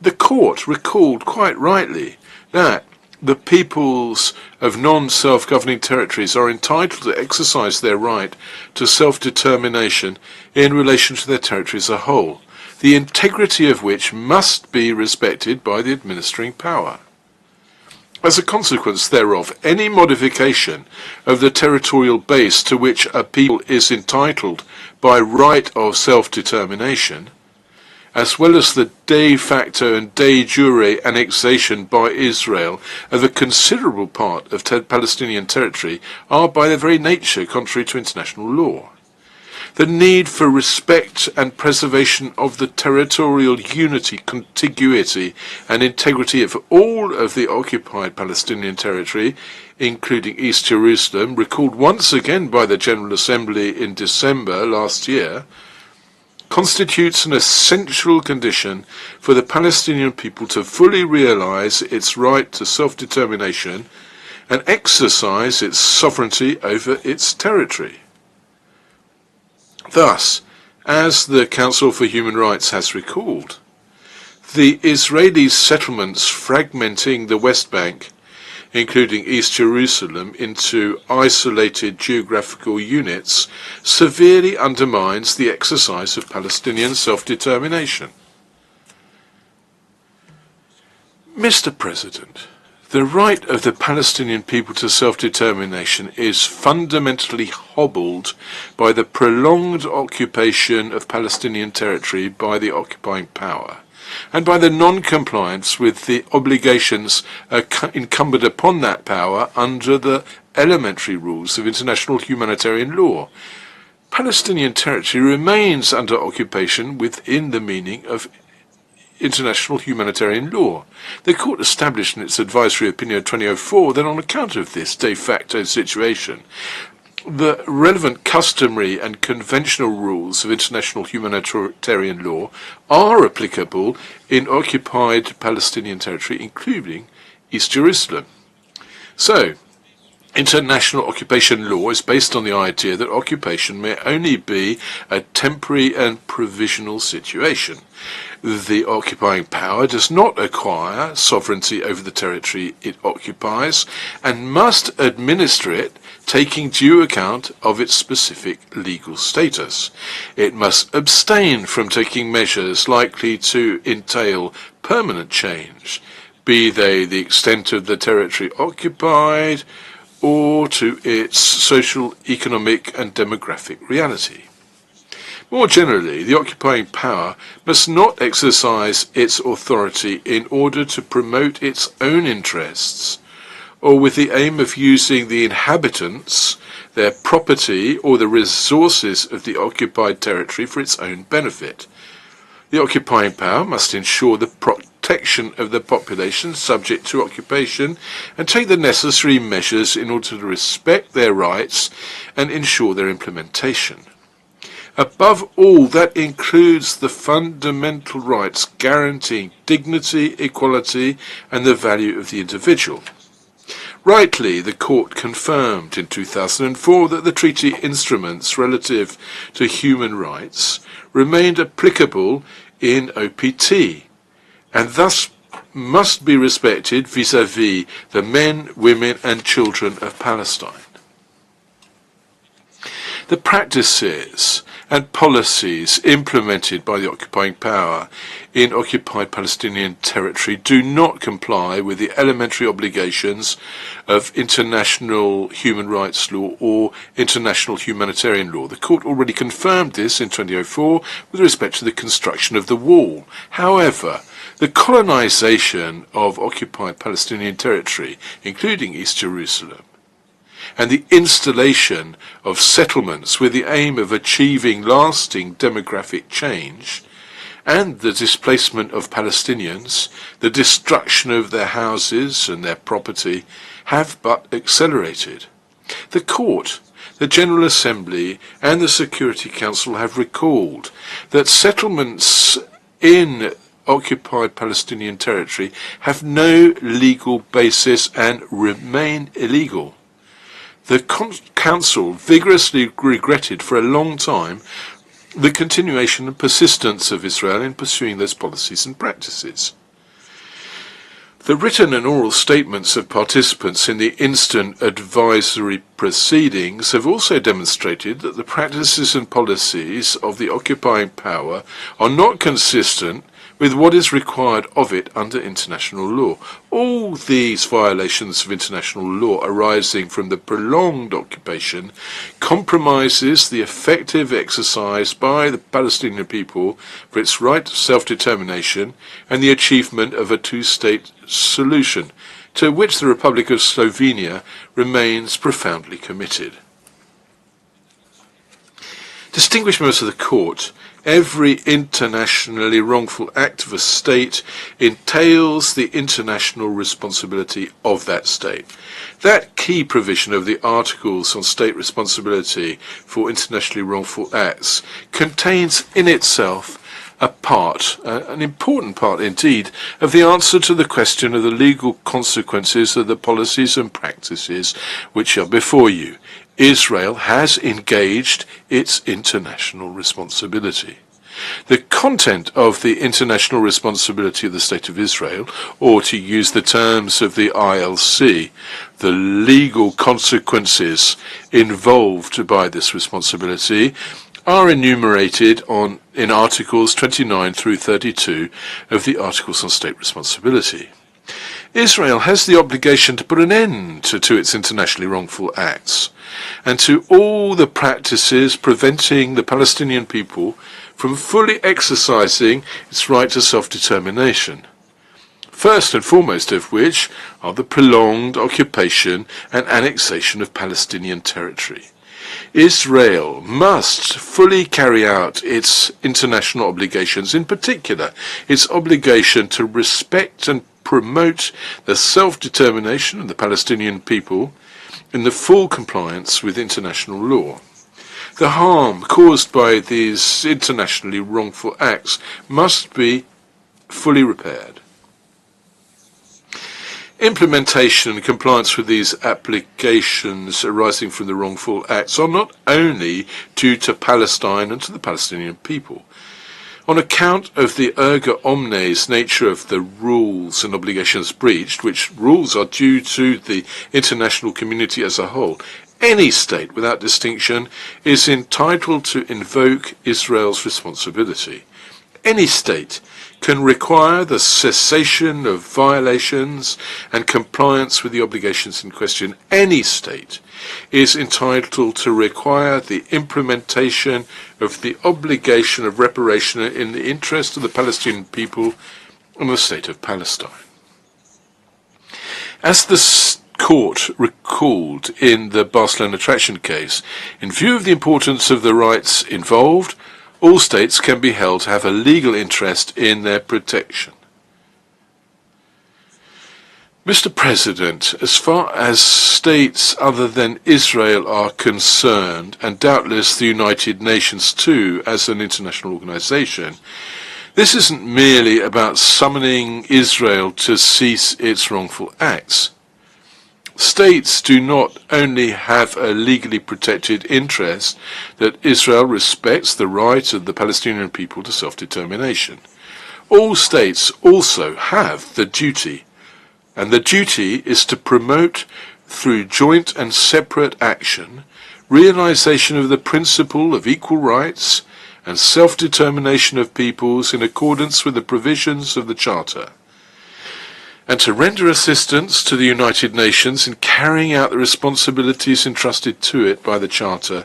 The court recalled quite rightly that the peoples of non-self-governing territories are entitled to exercise their right to self-determination in relation to their territory as a whole, the integrity of which must be respected by the administering power. As a consequence thereof, any modification of the territorial base to which a people is entitled by right of self-determination, as well as the de facto and de jure annexation by Israel of a considerable part of Palestinian territory, are by their very nature contrary to international law. The need for respect and preservation of the territorial unity, contiguity and integrity of all of the occupied Palestinian territory, including East Jerusalem, recalled once again by the General Assembly in December last year, constitutes an essential condition for the Palestinian people to fully realize its right to self-determination and exercise its sovereignty over its territory. Thus, as the Council for Human Rights has recalled, the Israeli settlements fragmenting the West Bank, including East Jerusalem, into isolated geographical units, severely undermines the exercise of Palestinian self-determination. Mr. President, the right of the Palestinian people to self-determination is fundamentally hobbled by the prolonged occupation of Palestinian territory by the occupying power, and by the non-compliance with the obligations incumbent upon that power under the elementary rules of international humanitarian law. Palestinian territory remains under occupation within the meaning of international humanitarian law. The court established in its advisory opinion of 2004 that on account of this de facto situation, the relevant customary and conventional rules of international humanitarian law are applicable in occupied Palestinian territory, including East Jerusalem. So, international occupation law is based on the idea that occupation may only be a temporary and provisional situation. The occupying power does not acquire sovereignty over the territory it occupies and must administer it taking due account of its specific legal status. It must abstain from taking measures likely to entail permanent change, be they the extent of the territory occupied or to its social, economic and demographic reality. More generally, the occupying power must not exercise its authority in order to promote its own interests, or with the aim of using the inhabitants, their property, or the resources of the occupied territory for its own benefit. The occupying power must ensure the protection of the population subject to occupation and take the necessary measures in order to respect their rights and ensure their implementation. Above all, that includes the fundamental rights guaranteeing dignity, equality, and the value of the individual. Rightly, the Court confirmed in 2004 that the treaty instruments relative to human rights remained applicable in OPT, and thus must be respected vis-à-vis the men, women, and children of Palestine. The practices and policies implemented by the occupying power in occupied Palestinian territory do not comply with the elementary obligations of international human rights law or international humanitarian law. The Court already confirmed this in 2004 with respect to the construction of the wall. However, the colonization of occupied Palestinian territory, including East Jerusalem, and the installation of settlements with the aim of achieving lasting demographic change, and the displacement of Palestinians, the destruction of their houses and their property, have but accelerated. The Court, the General Assembly, and the Security Council have recalled that settlements in occupied Palestinian territory have no legal basis and remain illegal. The Council vigorously regretted for a long time the continuation and persistence of Israel in pursuing those policies and practices. The written and oral statements of participants in the instant advisory proceedings have also demonstrated that the practices and policies of the occupying power are not consistent with what is required of it under international law. All these violations of international law arising from the prolonged occupation compromises the effective exercise by the Palestinian people for its right to self-determination and the achievement of a two-state solution, to which the Republic of Slovenia remains profoundly committed. Distinguished members of the Court, every internationally wrongful act of a state entails the international responsibility of that state. That key provision of the Articles on State Responsibility for Internationally Wrongful Acts contains in itself a part, an important part indeed, of the answer to the question of the legal consequences of the policies and practices which are before you. Israel has engaged its international responsibility. The content of the international responsibility of the State of Israel, or to use the terms of the ILC, the legal consequences involved by this responsibility, are enumerated in Articles 29 through 32 of the Articles on State Responsibility. Israel has the obligation to put an end to its internationally wrongful acts and to all the practices preventing the Palestinian people from fully exercising its right to self-determination. First and foremost of which are the prolonged occupation and annexation of Palestinian territory. Israel must fully carry out its international obligations, in particular its obligation to respect and promote the self-determination of the Palestinian people in the full compliance with international law. The harm caused by these internationally wrongful acts must be fully repaired. Implementation and compliance with these applications arising from the wrongful acts are not only due to Palestine and to the Palestinian people. On account of the erga omnes nature of the rules and obligations breached, which rules are due to the international community as a whole, any state, without distinction, is entitled to invoke Israel's responsibility. Any state can require the cessation of violations and compliance with the obligations in question. Any state is entitled to require the implementation of the obligation of reparation in the interest of the Palestinian people and the state of Palestine. As the Court recalled in the Barcelona Traction case, in view of the importance of the rights involved, all states can be held to have a legal interest in their protection. Mr. President, as far as states other than Israel are concerned, and doubtless the United Nations too, as an international organization, this isn't merely about summoning Israel to cease its wrongful acts. States do not only have a legally protected interest that Israel respects the right of the Palestinian people to self-determination. All states also have the duty, and the duty is to promote, through joint and separate action, realization of the principle of equal rights and self-determination of peoples in accordance with the provisions of the Charter, and to render assistance to the United Nations in carrying out the responsibilities entrusted to it by the Charter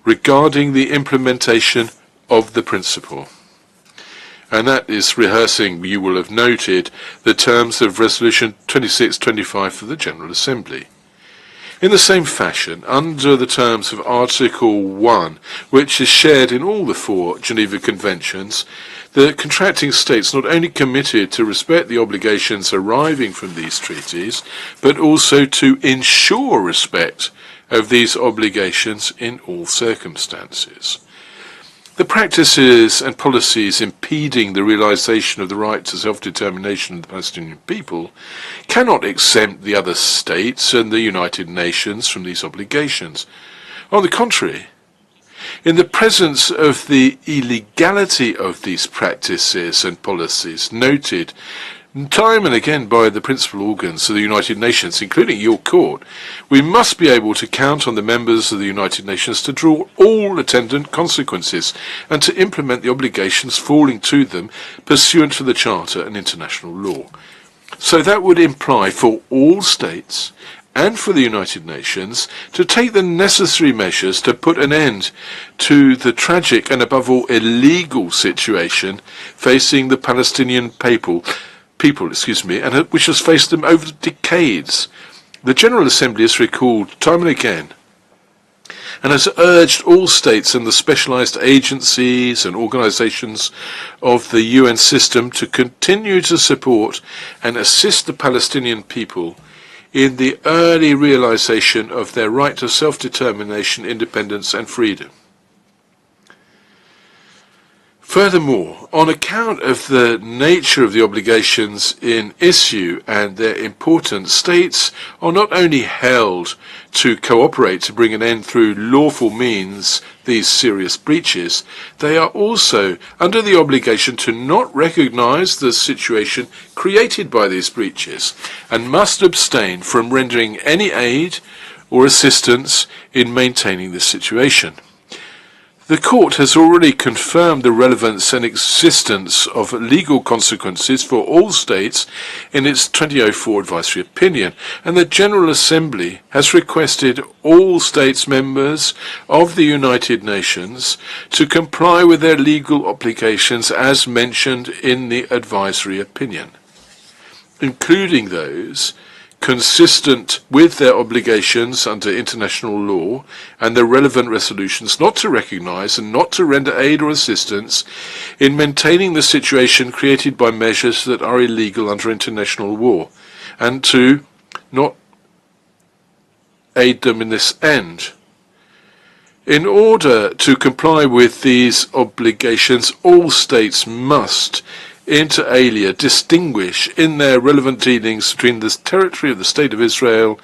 regarding the implementation of the principle. And that is rehearsing, you will have noted, the terms of Resolution 2625 for the General Assembly. In the same fashion, under the terms of Article 1, which is shared in all the 4 Geneva Conventions, the contracting states not only committed to respect the obligations arising from these treaties, but also to ensure respect of these obligations in all circumstances. The practices and policies impeding the realization of the right to self-determination of the Palestinian people cannot exempt the other states and the United Nations from these obligations. On the contrary, in the presence of the illegality of these practices and policies noted time and again by the principal organs of the United Nations, including your court, we must be able to count on the members of the United Nations to draw all attendant consequences and to implement the obligations falling to them pursuant to the Charter and international law. So that would imply for all states and for the United Nations to take the necessary measures to put an end to the tragic and above all illegal situation facing the Palestinian people, and which has faced them over decades. The General Assembly has recalled time and again and has urged all states and the specialized agencies and organizations of the UN system to continue to support and assist the Palestinian people in the early realization of their right to self-determination, independence and freedom. Furthermore, on account of the nature of the obligations in issue and their importance, states are not only held to cooperate to bring an end through lawful means these serious breaches, they are also under the obligation to not recognize the situation created by these breaches and must abstain from rendering any aid or assistance in maintaining this situation. The Court has already confirmed the relevance and existence of legal consequences for all states in its 2004 advisory opinion, and the General Assembly has requested all states members of the United Nations to comply with their legal obligations as mentioned in the advisory opinion, including those consistent with their obligations under international law and the relevant resolutions not to recognize and not to render aid or assistance in maintaining the situation created by measures that are illegal under international law, and to not aid them in this end. In order to comply with these obligations, all states must inter alia distinguish in their relevant dealings between the territory of the State of Israel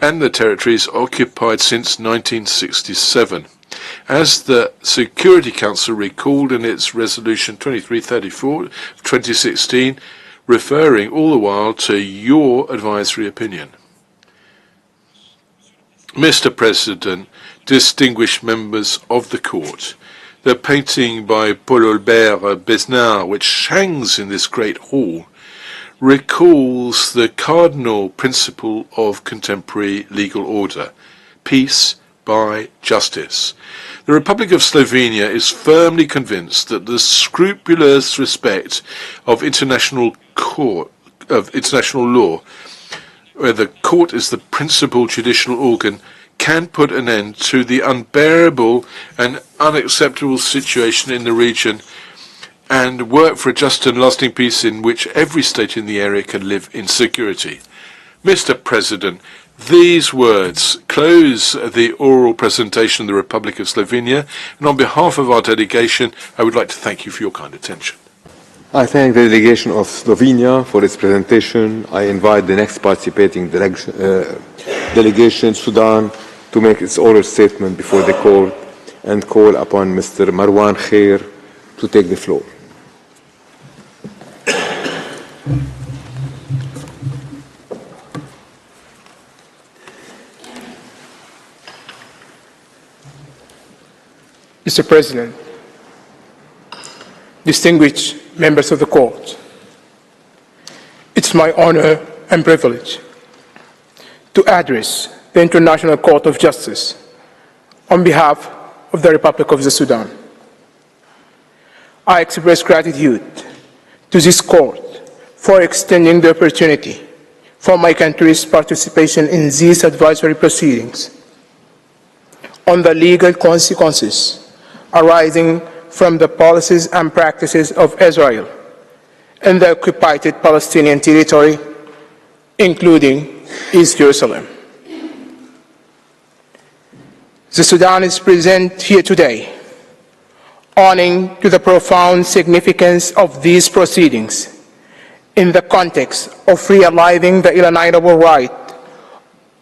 and the territories occupied since 1967. As the Security Council recalled in its Resolution 2334 of 2016, referring all the while to your advisory opinion. Mr. President, distinguished members of the Court, the painting by Paul Albert Besnard, which hangs in this great hall, recalls the cardinal principle of contemporary legal order: peace by justice. The Republic of Slovenia is firmly convinced that the scrupulous respect of international law, where the court is the principal judicial organ, can put an end to the unbearable and unacceptable situation in the region and work for a just and lasting peace in which every state in the area can live in security. Mr. President, these words close the oral presentation of the Republic of Slovenia, and on behalf of our delegation, I would like to thank you for your kind attention. I thank the delegation of Slovenia for its presentation. I invite the next participating delegation, Sudan, to make its oral statement before the court and call upon Mr. Marwan Khair to take the floor. Mr. President, distinguished members of the court, it's my honor and privilege to address the International Court of Justice on behalf of the Republic of the Sudan. I express gratitude to this court for extending the opportunity for my country's participation in these advisory proceedings on the legal consequences arising from the policies and practices of Israel in the occupied Palestinian territory, including East Jerusalem. The Sudan is present here today, owing to the profound significance of these proceedings in the context of realizing the inalienable right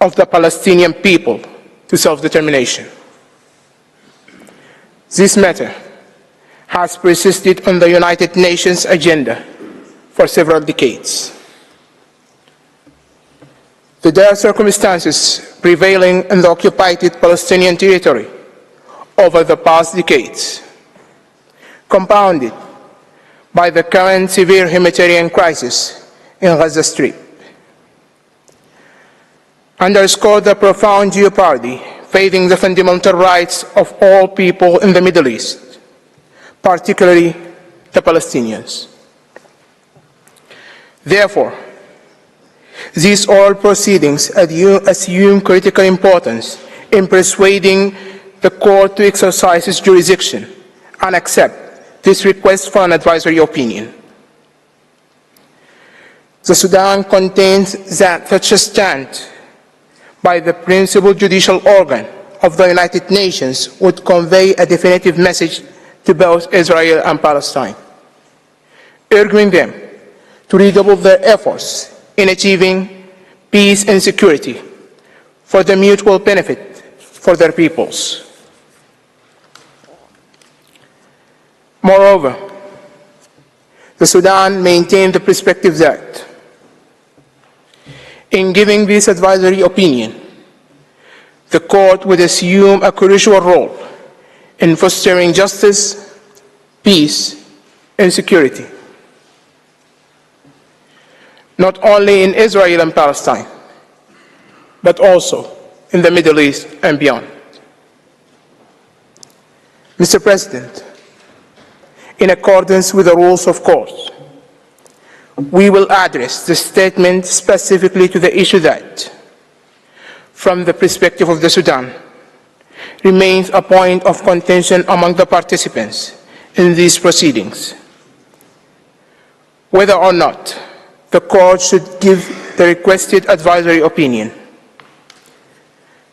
of the Palestinian people to self-determination. This matter has persisted on the United Nations agenda for several decades. The dire circumstances prevailing in the occupied Palestinian territory over the past decades, compounded by the current severe humanitarian crisis in Gaza Strip, underscore the profound jeopardy facing the fundamental rights of all people in the Middle East, particularly the Palestinians. Therefore, these oral proceedings assume critical importance in persuading the court to exercise its jurisdiction and accept this request for an advisory opinion. The Sudan contains that such a stand by the principal judicial organ of the United Nations would convey a definitive message to both Israel and Palestine, urging them to redouble their efforts in achieving peace and security for the mutual benefit for their peoples. Moreover, the Sudan maintained the perspective that in giving this advisory opinion, the court would assume a crucial role in fostering justice, peace, and security, not only in Israel and Palestine, but also in the Middle East and beyond. Mr. President, in accordance with the rules of court, we will address the statement specifically to the issue that, from the perspective of the Sudan, remains a point of contention among the participants in these proceedings, whether or not the court should give the requested advisory opinion.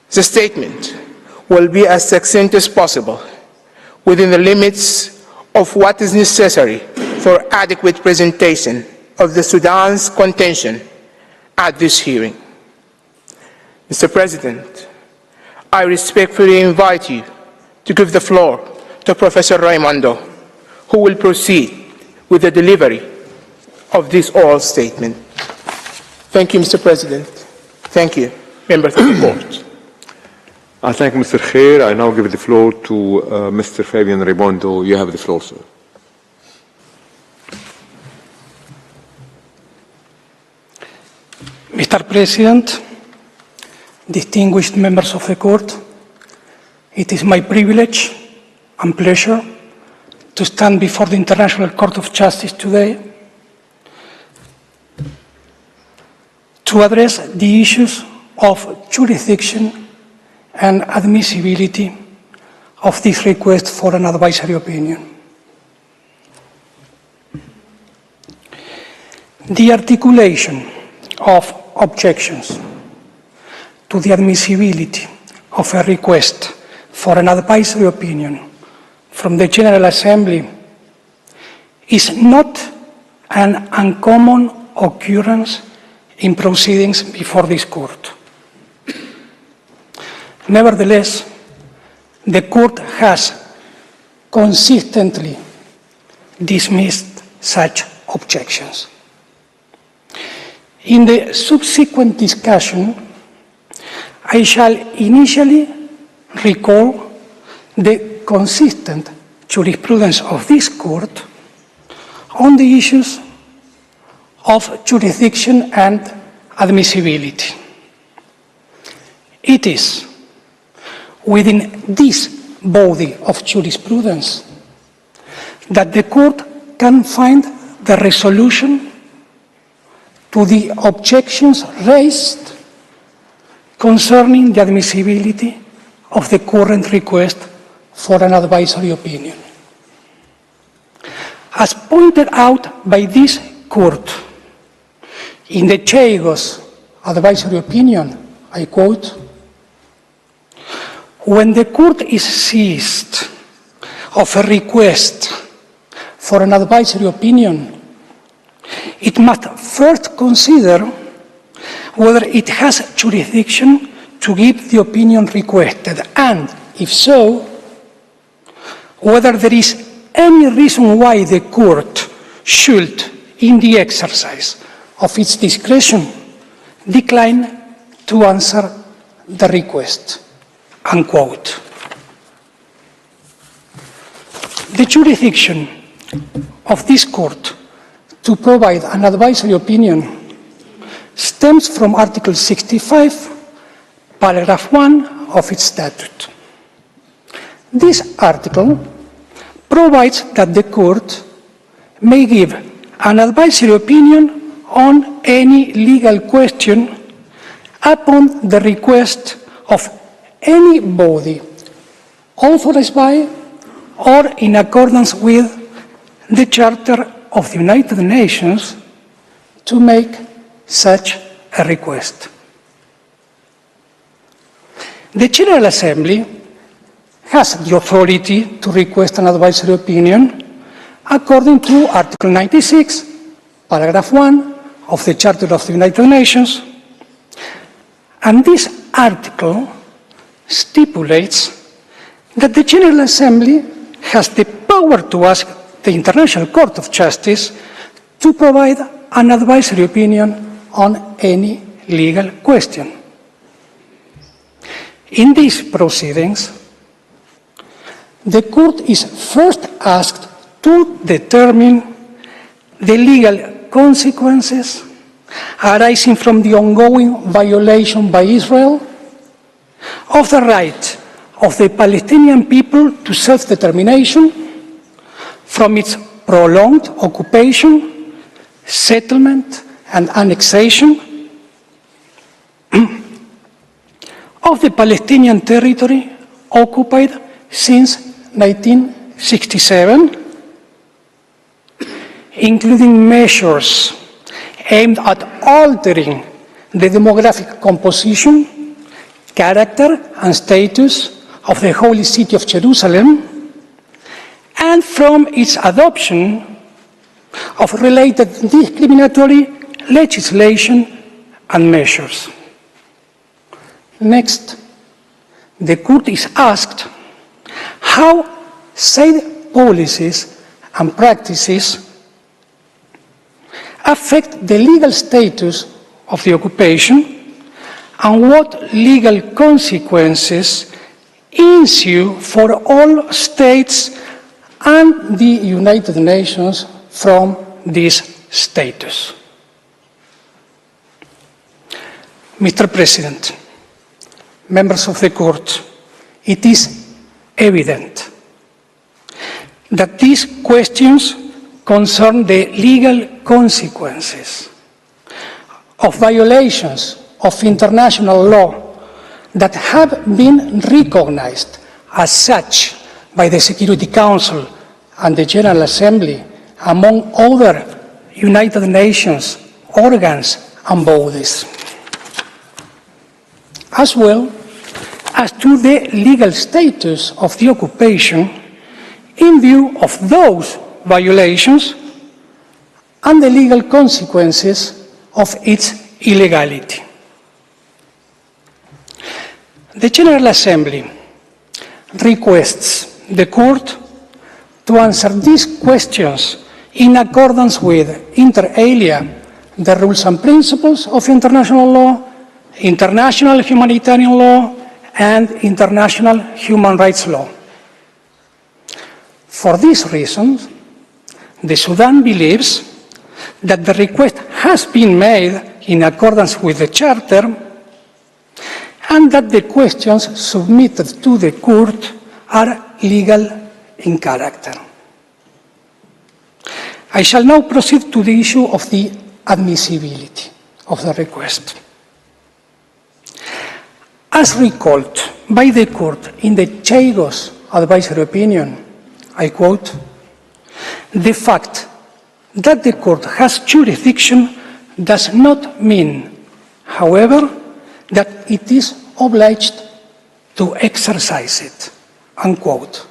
The statement will be as succinct as possible within the limits of what is necessary for adequate presentation of the Sudan's contention at this hearing. Mr. President, I respectfully invite you to give the floor to Professor Raimondo, who will proceed with the delivery of this oral statement. Thank you, Mr. President. Thank you, members of the court. I thank Mr. Khair. I now give the floor to Mr. Fabian Raimondo. You have the floor, sir. Mr. President, distinguished members of the court, it is my privilege and pleasure to stand before the International Court of Justice today to address the issues of jurisdiction and admissibility of this request for an advisory opinion. The articulation of objections to the admissibility of a request for an advisory opinion from the General Assembly is not an uncommon occurrence in proceedings before this court. Nevertheless, the court has consistently dismissed such objections. In the subsequent discussion, I shall initially recall the consistent jurisprudence of this court on the issues of jurisdiction and admissibility. It is within this body of jurisprudence that the court can find the resolution to the objections raised concerning the admissibility of the current request for an advisory opinion. As pointed out by this court in the Chagos advisory opinion, I quote, "When the court is seized of a request for an advisory opinion, it must first consider whether it has jurisdiction to give the opinion requested, and, if so, whether there is any reason why the court should, in the exercise of its discretion, decline to answer the request." Unquote. The jurisdiction of this court to provide an advisory opinion stems from Article 65, paragraph 1 of its statute. This article provides that the court may give an advisory opinion on any legal question upon the request of any body authorized by or in accordance with the Charter of the United Nations to make such a request. The General Assembly has the authority to request an advisory opinion according to Article 96, paragraph 1 of the Charter of the United Nations, and this article stipulates that the General Assembly has the power to ask the International Court of Justice to provide an advisory opinion on any legal question. In these proceedings, the court is first asked to determine the legal consequences arising from the ongoing violation by Israel of the right of the Palestinian people to self-determination from its prolonged occupation, settlement, and annexation of the Palestinian territory occupied since 1967, including measures aimed at altering the demographic composition, character, and status of the Holy City of Jerusalem, and from its adoption of related discriminatory legislation and measures. Next, the court is asked how said policies and practices affect the legal status of the occupation and what legal consequences ensue for all states and the United Nations from this status. Mr. President, members of the court, it is evident that these questions concern the legal consequences of violations of international law that have been recognized as such by the Security Council and the General Assembly, among other United Nations organs and bodies, as well as to the legal status of the occupation in view of those violations and the legal consequences of its illegality. The General Assembly requests the Court to answer these questions in accordance with, inter alia, the rules and principles of international law, international humanitarian law, and international human rights law. For these reasons, the Sudan believes that the request has been made in accordance with the Charter and that the questions submitted to the Court are legal in character. I shall now proceed to the issue of the admissibility of the request. As recalled by the Court in the Chagos advisory opinion, I quote, "The fact that the Court has jurisdiction does not mean, however, that it is obliged to exercise it," unquote.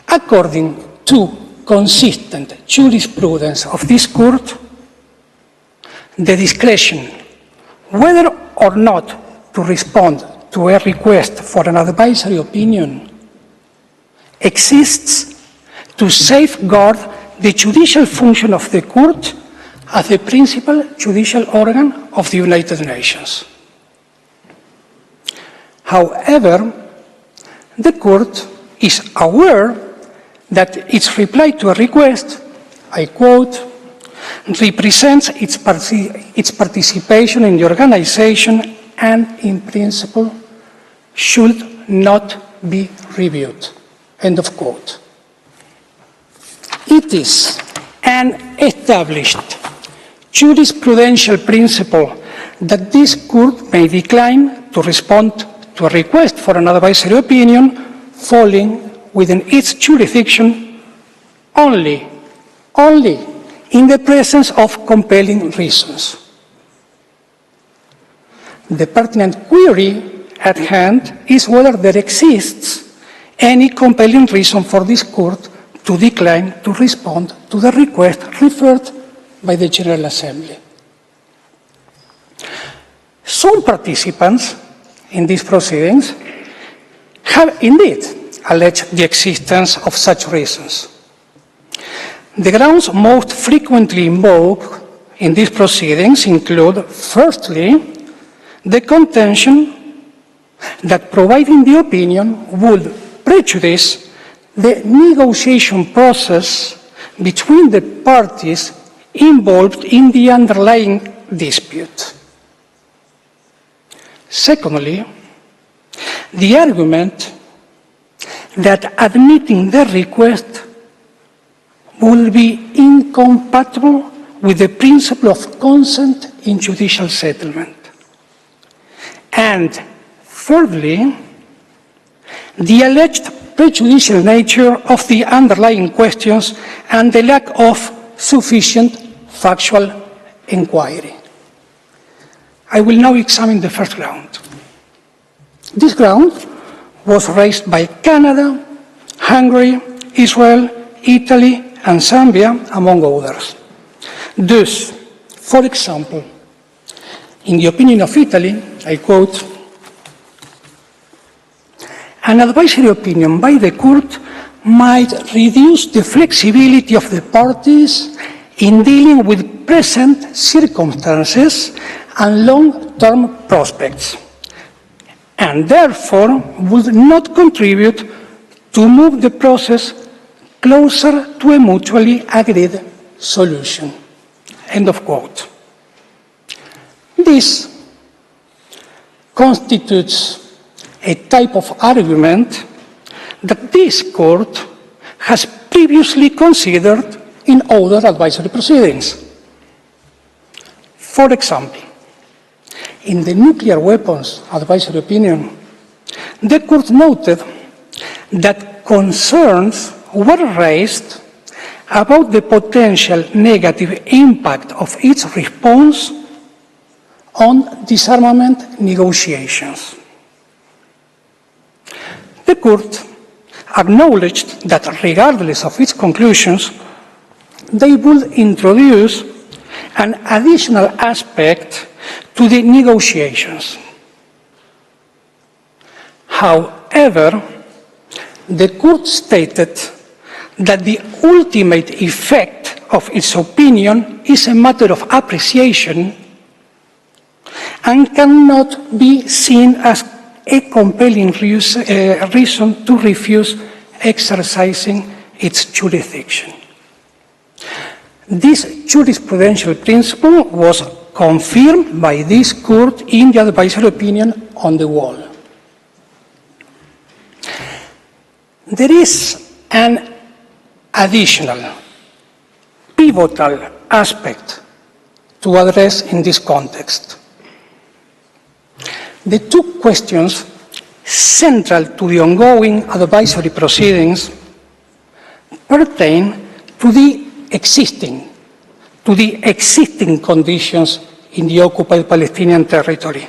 According to consistent jurisprudence of this Court, the discretion whether or not to respond to a request for an advisory opinion exists to safeguard the judicial function of the Court as the principal judicial organ of the United Nations. However, the Court is aware that its reply to a request, I quote, represents its participation in the organization and, in principle, should not be reviewed, end of quote. It is an established jurisprudential principle that this Court may decline to respond to a request for an advisory opinion falling within its jurisdiction only in the presence of compelling reasons. The pertinent query at hand is whether there exists any compelling reason for this Court to decline to respond to the request referred by the General Assembly. Some participants in these proceedings have indeed alleged the existence of such reasons. The grounds most frequently invoked in these proceedings include, firstly, the contention that providing the opinion would prejudice the negotiation process between the parties involved in the underlying dispute. Secondly, the argument that admitting the request will be incompatible with the principle of consent in judicial settlement. And thirdly, the alleged prejudicial nature of the underlying questions and the lack of sufficient factual inquiry. I will now examine the first ground. This ground was raised by Canada, Hungary, Israel, Italy, and Zambia, among others. Thus, for example, in the opinion of Italy, I quote, "An advisory opinion by the Court might reduce the flexibility of the parties in dealing with present circumstances and long-term prospects, and therefore would not contribute to move the process closer to a mutually agreed solution," end of quote. This constitutes a type of argument that this Court has previously considered in other advisory proceedings. For example, in the nuclear weapons advisory opinion, the Court noted that concerns were raised about the potential negative impact of its response on disarmament negotiations. The Court acknowledged that regardless of its conclusions, they would introduce an additional aspect to the negotiations. However, the Court stated that the ultimate effect of its opinion is a matter of appreciation and cannot be seen as a compelling reason to refuse exercising its jurisdiction. This jurisprudential principle was confirmed by this Court in the advisory opinion on the wall. There is an additional, pivotal aspect to address in this context. The two questions central to the ongoing advisory proceedings pertain to the existing conditions in the occupied Palestinian territory.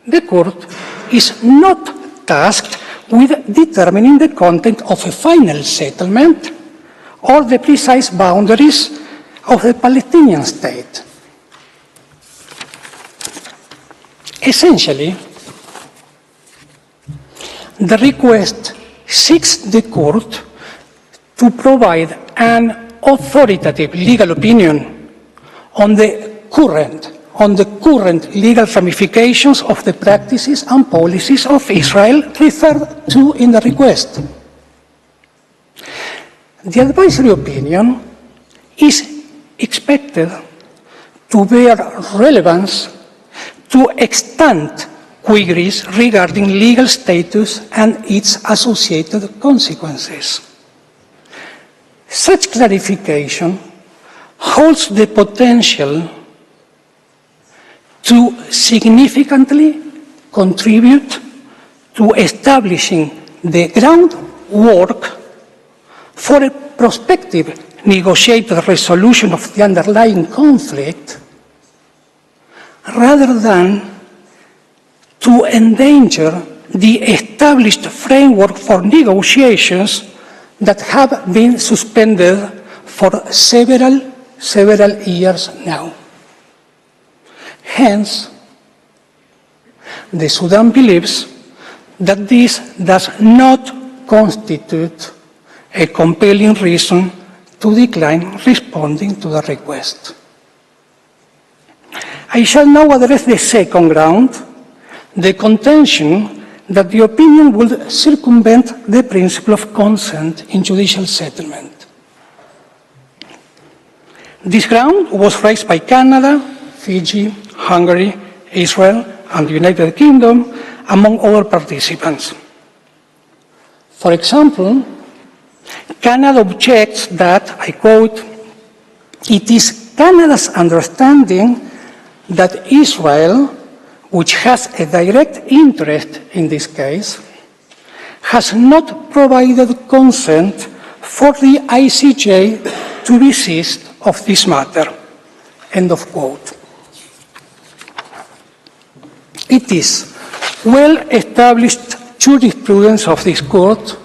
The Court is not tasked with determining the content of a final settlement or the precise boundaries of the Palestinian state. Essentially, the request seeks the Court to provide an authoritative legal opinion on the current legal ramifications of the practices and policies of Israel referred to in the request. The advisory opinion is expected to bear relevance to extant queries regarding legal status and its associated consequences. Such clarification holds the potential to significantly contribute to establishing the groundwork for a prospective negotiated resolution of the underlying conflict, rather than to endanger the established framework for negotiations that have been suspended for several years now. Hence, the Sudan believes that this does not constitute a compelling reason to decline responding to the request. I shall now address the second ground, the contention that the opinion would circumvent the principle of consent in judicial settlement. This ground was raised by Canada, Fiji, Hungary, Israel, and the United Kingdom, among other participants. For example, Canada objects that, I quote, "It is Canada's understanding that Israel, which has a direct interest in this case, has not provided consent for the ICJ to desist of this matter." End of quote. It is well-established jurisprudence of this Court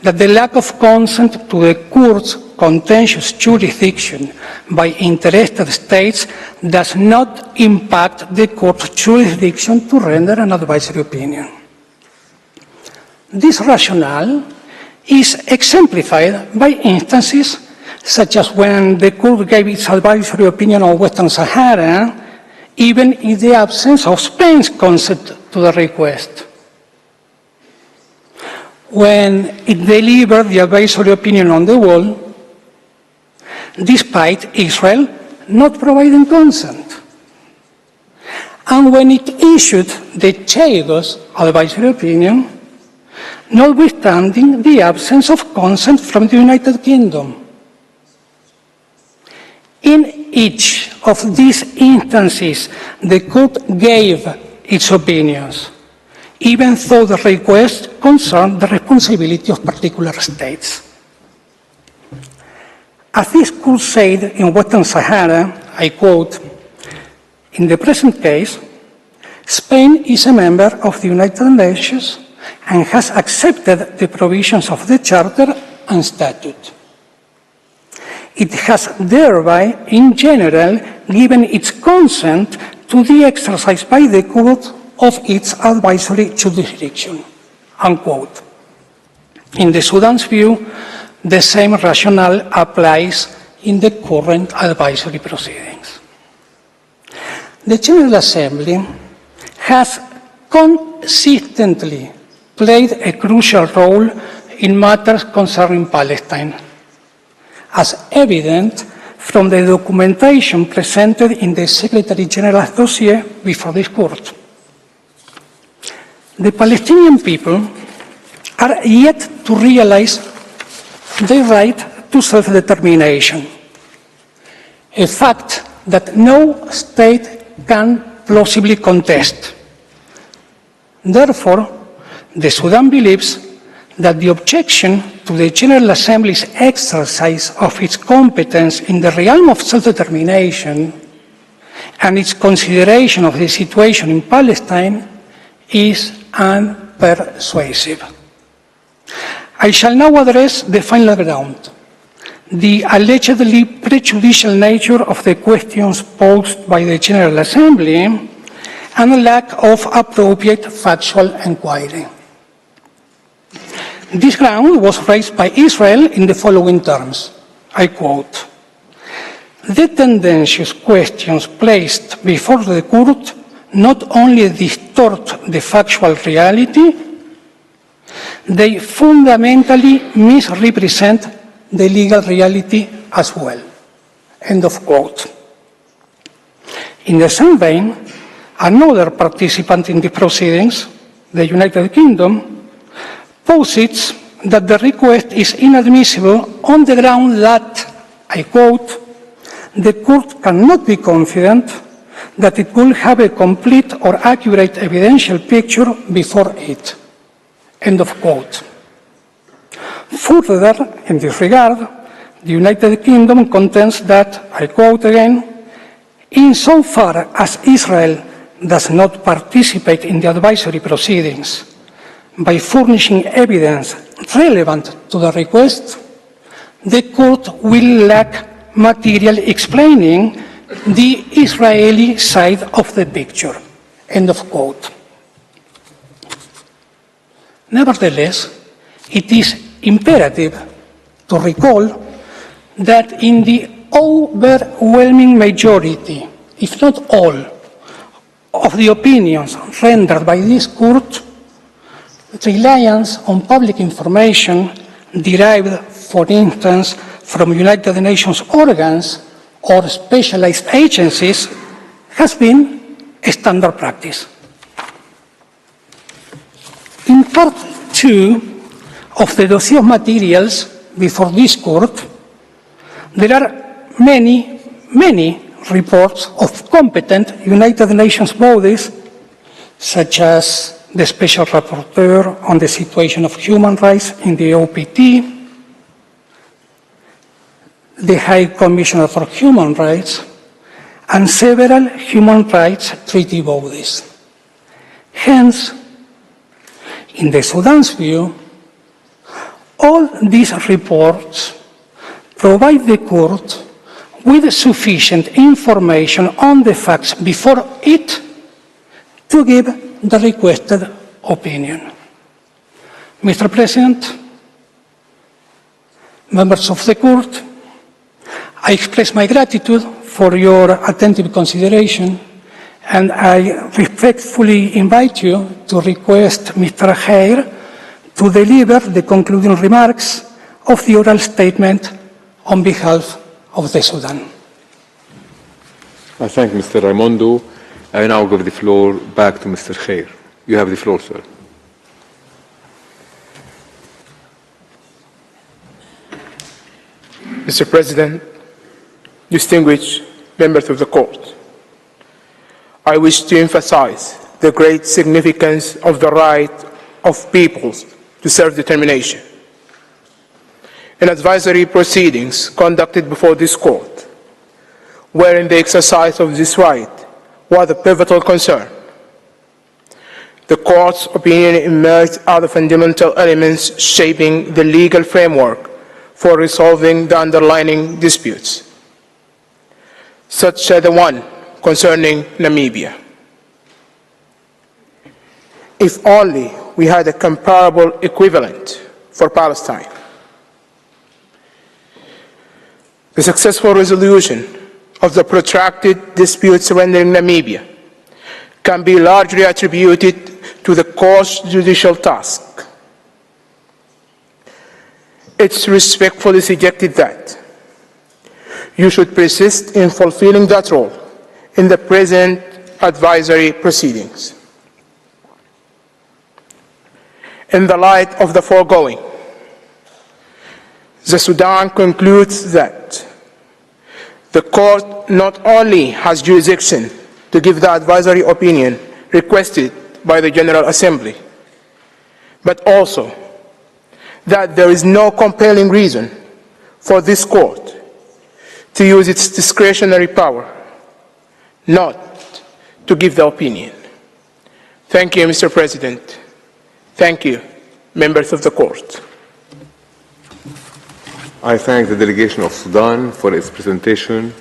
that the lack of consent to the Court's contentious jurisdiction by interested states does not impact the Court's jurisdiction to render an advisory opinion. This rationale is exemplified by instances such as when the Court gave its advisory opinion on Western Sahara, even in the absence of Spain's consent to the request. When it delivered the advisory opinion on the wall, despite Israel not providing consent. And when it issued the Chagos advisory opinion, notwithstanding the absence of consent from the United Kingdom. In each of these instances, the Court gave its opinions, even though the request concerned the responsibility of particular states. As this court said in Western Sahara, I quote, "In the present case, Spain is a member of the United Nations and has accepted the provisions of the Charter and Statute. It has thereby, in general, given its consent to the exercise by the court of its advisory jurisdiction," unquote. In the Sudan's view, the same rationale applies in the current advisory proceedings. The General Assembly has consistently played a crucial role in matters concerning Palestine, as evident from the documentation presented in the Secretary General's dossier before this court. The Palestinian people are yet to realize their right to self-determination, a fact that no state can plausibly contest. Therefore, the Sudan believes that the objection to the General Assembly's exercise of its competence in the realm of self-determination and its consideration of the situation in Palestine is unpersuasive. I shall now address the final ground, the allegedly prejudicial nature of the questions posed by the General Assembly and a lack of appropriate factual inquiry. This ground was raised by Israel in the following terms, I quote, "The tendentious questions placed before the court not only distort the factual reality, they fundamentally misrepresent the legal reality as well," end of quote. In the same vein, another participant in the proceedings, the United Kingdom, posits that the request is inadmissible on the ground that, I quote, "the court cannot be confident that it will have a complete or accurate evidential picture before it," end of quote. Further, in this regard, the United Kingdom contends that, I quote again, "insofar as Israel does not participate in the advisory proceedings by furnishing evidence relevant to the request, the court will lack material explaining the Israeli side of the picture," end of quote. Nevertheless, it is imperative to recall that in the overwhelming majority, if not all, of the opinions rendered by this court, reliance on public information derived, for instance, from United Nations organs or specialized agencies has been a standard practice. In Part 2 of the dossier of materials before this court, there are many reports of competent United Nations bodies, such as the Special Rapporteur on the Situation of Human Rights in the OPT, the High Commissioner for Human Rights, and several human rights treaty bodies. Hence, in the Sudan's view, all these reports provide the court with sufficient information on the facts before it to give the requested opinion. Mr. President, members of the court, I express my gratitude for your attentive consideration, and I respectfully invite you to request Mr. Khair to deliver the concluding remarks of the oral statement on behalf of the Sudan. I thank Mr. Raimondo. I now give the floor back to Mr. Khair. You have the floor, sir. Mr. President, distinguished members of the court, I wish to emphasize the great significance of the right of peoples to self-determination. in advisory proceedings conducted before this court, wherein the exercise of this right was a pivotal concern. The court's opinion emerged out of fundamental elements shaping the legal framework for resolving the underlying disputes, such as the one concerning Namibia. If only we had a comparable equivalent for Palestine. The successful resolution of the protracted dispute surrounding Namibia can be largely attributed to the court's judicial task. It's respectfully suggested that you should persist in fulfilling that role in the present advisory proceedings. In the light of the foregoing, the Sudan concludes that the court not only has jurisdiction to give the advisory opinion requested by the General Assembly, but also that there is no compelling reason for this court to use its discretionary power not to give the opinion. Thank you, Mr. President. Thank you, members of the court. I thank the delegation of Sudan for its presentation.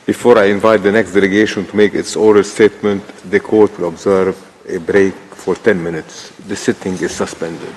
Before I invite the next delegation to make its oral statement, the court will observe a break for 10 minutes. The sitting is suspended.